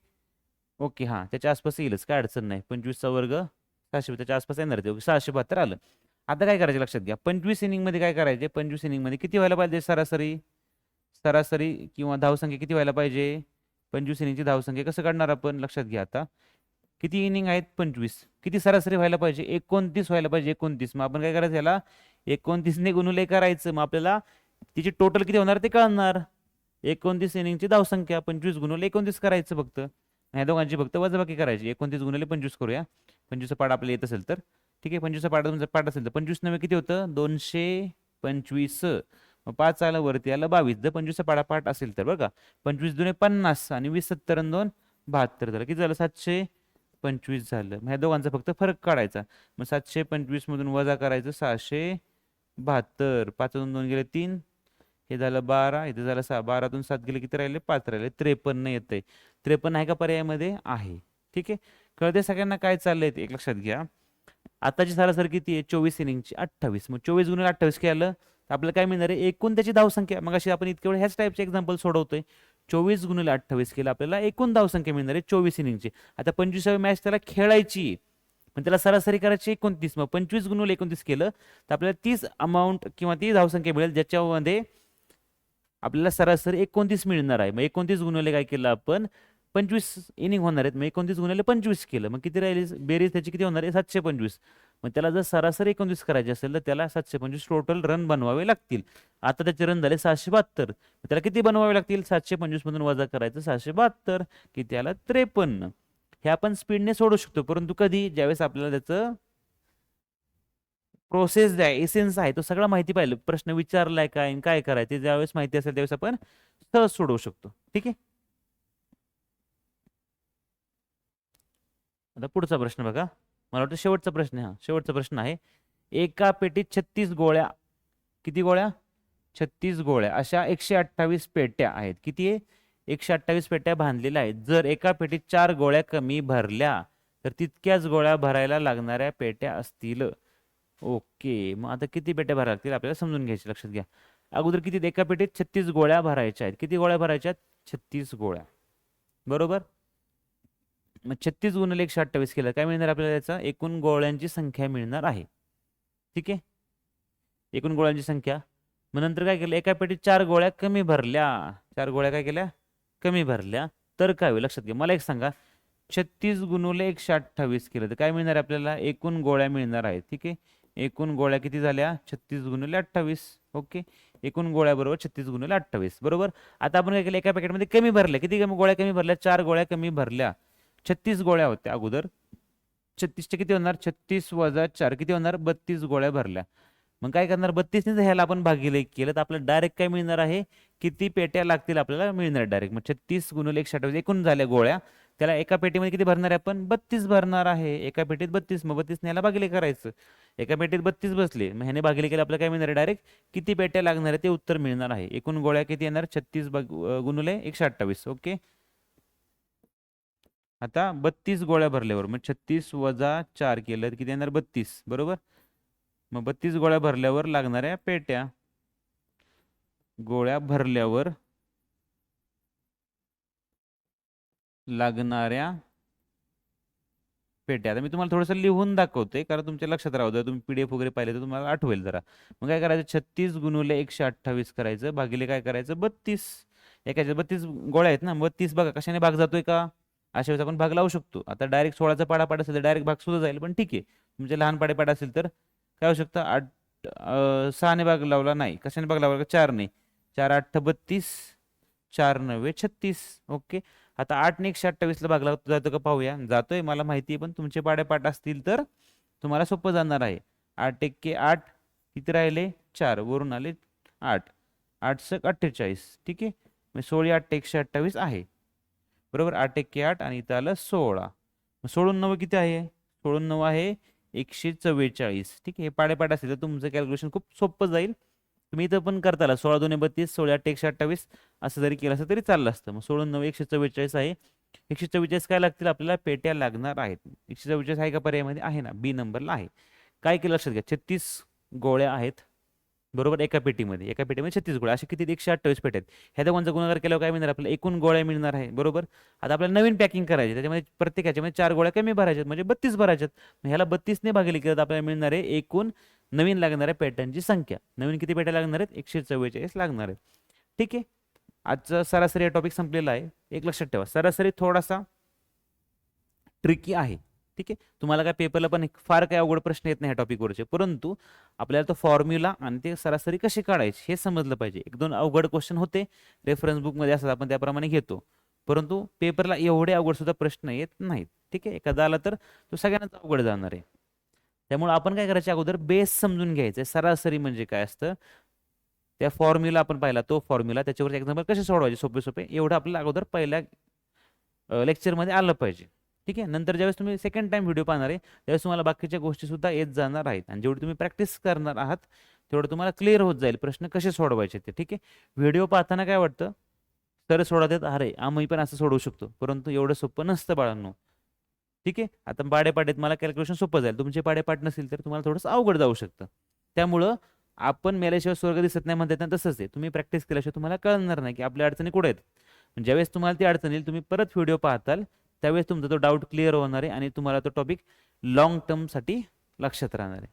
ओके, हां त्याच्या आसपास येईलच, काय अडचण नाही. 25चा वर्ग 600, त्याच्या आसपास येणार ते. 672 आलं. आता काय करायचं लक्षात घ्या, 25 इनिंग मध्ये काय करायचे, 25 इनिंग मध्ये किती व्हायला पाहिजे सरासरी, सरासरी किंवा धावसंख्या किती व्हायला पाहिजे. 25 इनिंगची धावसंख्या कसं काढणार आपण, लक्षात घ्या. आता किती इनिंग आहेत 25, किती सरासरी व्हायला पाहिजे 29 व्हायला पाहिजे. 29, मग आपण काय करायचं याला 29 ने गुणुले करायचं. मग आपल्याला तिची टोटल किती होणार ते कळणार. 29 इनिंगची धावसंख्या 25 गुणुले 29 करायचं फक्त. ह्या दोघांची फक्त वजाबाकी करायची. 29 गुणिले 25 करूया. 25चा पाढा आपल्याला येत असेल तर ठीक आहे. 25चा पाढा तुमचा पाठ असेल तर 25 नव्हे किती होतं 225. मग 5 आलं वरती आलं 22. जर 25चा पाढा पाठ असेल तर बघा, 25 दुने 50 आणि 20 70 आणि 2 72 झालं. किती झालं 725 झालं. मग ह्या दोघांचा फक्त फरक काढायचा. मग 725 मधून वजा करायचं 672. 5 2 गेले 3, हे झालं 12, इथे झालं 6, 12तून 7 गेले किती राहिले 5 राहिले. 53 येते. 53 आहे का पर्यायामध्ये, आहे. ठीक आहे, कळते सगळ्यांना काय चाललंय ते एक लक्षात घ्या. आताची सरासरी किती आहे 24 इनिंगची 28. मग 24 गुणिले 28 केलं तर आपल्याला काय मिळणार आहे एकूण त्याची धावसंख्या. मग अशी आपण इतके वेळ ह्याच टाईपचे एक्झाम्पल सोडवतोय. 24 गुणिले 28 केलं आपल्याला एकूण धावसंख्या मिळणार आहे 24 इनिंगची. आता 25वी मॅच त्याला खेळायची, पण त्याला सरासरी करायची 29. मग 25 गुणिले 29 केलं तर आपल्याला 30 अमाऊंट किंवा 30 धावसंख्या मिळेल, ज्याच्यामध्ये आपल्याला सरासरी 29 मिळणार आहे. मग 29 गुणिले काय केलं आपण 25 इनिंग होणार आहेत. मग 29 गुणिले 25 केलं, मग किती राहिली बेरीज त्याची किती होणार आहे 725. मग त्याला जर सरासरी 29 करायची असेल तर त्याला 725 टोटल रन बनवावे लागतील. आता त्याचे रन झाले 672. त्याला किती बनवावे लागतील 725 मधून वजा करायचं 672, किती आला 53. हे आपण स्पीडने सोडू शकतो, परंतु कधी ज्यावेळेस आपल्याला त्याचं प्रोसेस आहे एसेन्स आहे तो सगळा माहिती पाहिजे, प्रश्न विचारलाय काय काय करायचं ज्यावेळेस माहिती असेल त्यावेळेस आपण सहज सोडवू शकतो. ठीक आहे, आता पुढचा प्रश्न बघा. मला वाटतं शेवटचा प्रश्न आहे. हा शेवटचा प्रश्न आहे. एका पेटीत 36 गोळ्या, किती गोळ्या 36 गोळ्या अशा 128 पेट्या आहेत. किती आहे 128 पेट्या बांधलेल्या आहेत. जर एका पेटीत 4 गोळ्या कमी भरल्या तर तितक्याच गोळ्या भरायला लागणाऱ्या पेट्या असतील. ओके, मग आता किती पेट्या भरायला लागतील आपल्याला समजून घ्यायचे. लक्षात घ्या, अगोदर किती एका पेटीत 36 गोळ्या भरायच्या आहेत. किती गोळ्या भरायच्या 36 गोळ्या. बरोबर, मग 36 गुणिले 128 केलं काय मिळणार आपल्याला, त्याचा एकूण गोळ्यांची संख्या मिळणार आहे. ठीक आहे, एकूण गोळ्यांची संख्या. मग नंतर काय केलं एका पेटीत 4 गोळ्या कमी भरल्या. 4 गोळ्या काय केल्या कमी भरल्या तर काय होईल लक्षात घ्या. मला एक सांगा, 36 गुणुले 128 केलं तर काय मिळणार आहे आपल्याला? एकूण गोळ्या मिळणार आहेत. ठीक आहे, एकूण गोळ्या किती झाल्या? 36 गुणुले 28. ओके, एकूण गोळ्या बरोबर 36 गुणुले 28 बरोबर. आता आपण काय केलं, एका पॅकेटमध्ये कमी भरल्या. किती कमी गोळ्या कमी भरल्या? 4 गोळ्या कमी भरल्या. 36 गोळ्या होत्या अगोदर. 36चे किती होणार? 36 वजा 4 किती होणार? 32 गोळ्या भरल्या. मग काय करणार? 32 ने ह्याला आपण भागिले एक केलं तर आपल्याला डायरेक्ट काय मिळणार आहे? किती पेट्या लागतील आपल्याला मिळणार डायरेक्ट. मग 36 गुणुले 128 एकूण झाल्या गोळ्या. त्याला एका पेटीमध्ये किती भरणार आहे आपण? 32 भरणार आहे. एका पेटीत 32. मग 32 ने ह्याला भागिले करायचं. एका पेटीत 32 बसले, मग ह्याने भागिले केले आपल्याला काय मिळणार आहे? डायरेक्ट किती पेट्या लागणार आहे ते उत्तर मिळणार आहे. एकूण गोळ्या किती येणार? 36 गुणुले 128. ओके, आता 32 गोळ्या भरल्यावर मग 36 वजा 4 केलं तर किती येणार? 32 बरोबर. मग 32 गोळ्या भरल्यावर लागणाऱ्या पेट्या, गोळ्या भरल्यावर लागणाऱ्या पेट्या. आता मी तुम्हाला थोडंसं लिहून दाखवतोय कारण तुमच्या लक्षात राहू द्या. तुम्ही पीडीएफ वगैरे पाहिले तर तुम्हाला आठवेल जरा. मग काय करायचं? 36 गुणुले 128 करायचं भागिले काय करायचं? 32. एकाच्या 32 गोळ्या आहेत ना. 32 बघा कशाने भाग जातोय का? अशा वेळेस आपण भाग लावू शकतो. आता डायरेक्ट 16चा पाडापाड असेल तर डायरेक्ट भाग सुद्धा जाईल, पण ठीक आहे. तुमचे लहान पाडेपाड असेल तर काय होऊ शकतं? 6ने भाग लावला नाही, कशाने भाग लावला? 4ने. 4 8 32, 4 9 36. ओके, आता 8 ने 128 ला भाग लावतो जातो का पाहूया. जातोय मला माहिती आहे, पण तुमचे पाडेपाठ असतील तर तुम्हाला सोपं जाणार आहे. 8 1 8 किती राहिले? 4 वरून आले 8. 8 6 48. ठीक आहे, मग 16 8 128 आहे बरोबर. 8 1 8 आणि इथं आलं 16. मग 16 9 किती आहे? 16 9 आहे 144. ठीक आहे, हे पाडेपाठ असेल तर तुमचं कॅल्क्युलेशन खूप सोपं जाईल. तुम्ही इथं पण करताला 16 2 32, 16 8 128 असं जरी केलं असतं तरी चाललं असतं. मग 16 9 144 आहे. 144 काय लागतील आपल्याला? पेट्या लागणार आहेत. 144 आहे का पर्यायामध्ये? आहे ना, बी नंबरला आहे. काय केलं लक्षात घ्या, 36 गोळ्या आहेत बरोबर एका पेटीमध्ये. एका पेटीमध्ये 36 गोळ्या, असे किती? 128 पेट्या आहेत. ह्या दोघांचा गुणाकार केल्यावर काय मिळणार आपल्याला? एकूण गोळ्या मिळणार आहे बरोबर. आता आपल्याला नवीन पॅकिंग करायची, त्याच्यामध्ये प्रत्येक ह्याच्यामध्ये 4 गोळ्या कमी भरायच्यात म्हणजे 32 भरायच्यात. मग ह्याला 32 ने भागिले केलं तर आपल्याला मिळणार आहे एकूण नवीन लागणाऱ्या पेट्यांची संख्या. नवीन किती पेट्या लागणार आहेत? 144 लागणार आहेत. ठीक आहे, आजचा सरासरी टॉपिक संपलेला आहे. एक लक्षात ठेवा, सरासरी थोडासा ट्रिकी आहे. ठीक आहे, तुम्हाला काय पेपरला पण फार काही अवघड प्रश्न येत नाही ह्या टॉपिकवरचे, परंतु आपल्याला तो फॉर्म्युला आणि ते सरासरी कशी काढायची हे समजलं पाहिजे. एक दोन अवघड क्वेश्चन होते रेफरन्स बुकमध्ये असतात, आपण त्याप्रमाणे घेतो, परंतु पेपरला एवढे अवघड सुद्धा प्रश्न येत नाहीत. ठीक आहे, एखादा आला तर तो सगळ्यांनाच अवघड जाणार आहे. त्यामुळे आपण काय करायचं, अगोदर बेस समजून घ्यायचं. सरासरी म्हणजे काय असतं, त्या फॉर्म्युला आपण पाहिला, तो फॉर्म्युला त्याच्यावर एक्झाम्पल कसे सोडवायचे सोपे सोपे, एवढं आपल्याला अगोदर पहिल्या लेक्चरमध्ये आलं पाहिजे. ठीक आहे, नंतर ज्यावेळेस तुम्ही सेकंड टाइम व्हिडिओ पाहणार आहे त्यावेळेस तुम्हाला बाकीच्या गोष्टी सुद्धा येत जाणार आहेत, आणि जेवढी तुम्ही प्रॅक्टिस करणार आहात तेवढं तुम्हाला क्लिअर होत जाईल प्रश्न कसे सोडवायचे ते. ठीक आहे, व्हिडिओ पाहताना काय वाटतं, सर सोडवतात, अरे आम्ही पण असं सोडवू शकतो, परंतु एवढं सोपं नसतं बाळांनो. ठीक आहे, आता पाडेपाठ मला कॅल्क्युलेशन सोपं जाईल, तुमचे पाडेपाठ नसेल तर तुम्हाला थोडंसं अवघड जाऊ शकतं. त्यामुळं आपण मेल्याशिवाय स्वर्ग दिसत नाही म्हणतात ना, तसंच आहे. तुम्ही प्रॅक्टिस केल्याशिवाय तुम्हाला कळणार नाही की आपल्या अडचणी कुठे आहेत. ज्यावेळेस तुम्हाला ती अडचण येईल, तुम्ही परत व्हिडिओ पाहताल त्यावेळेस तुमचा तो डाऊट क्लिअर होणार आहे आणि तुम्हाला तो टॉपिक लॉंग टर्मसाठी लक्षात राहणार आहे.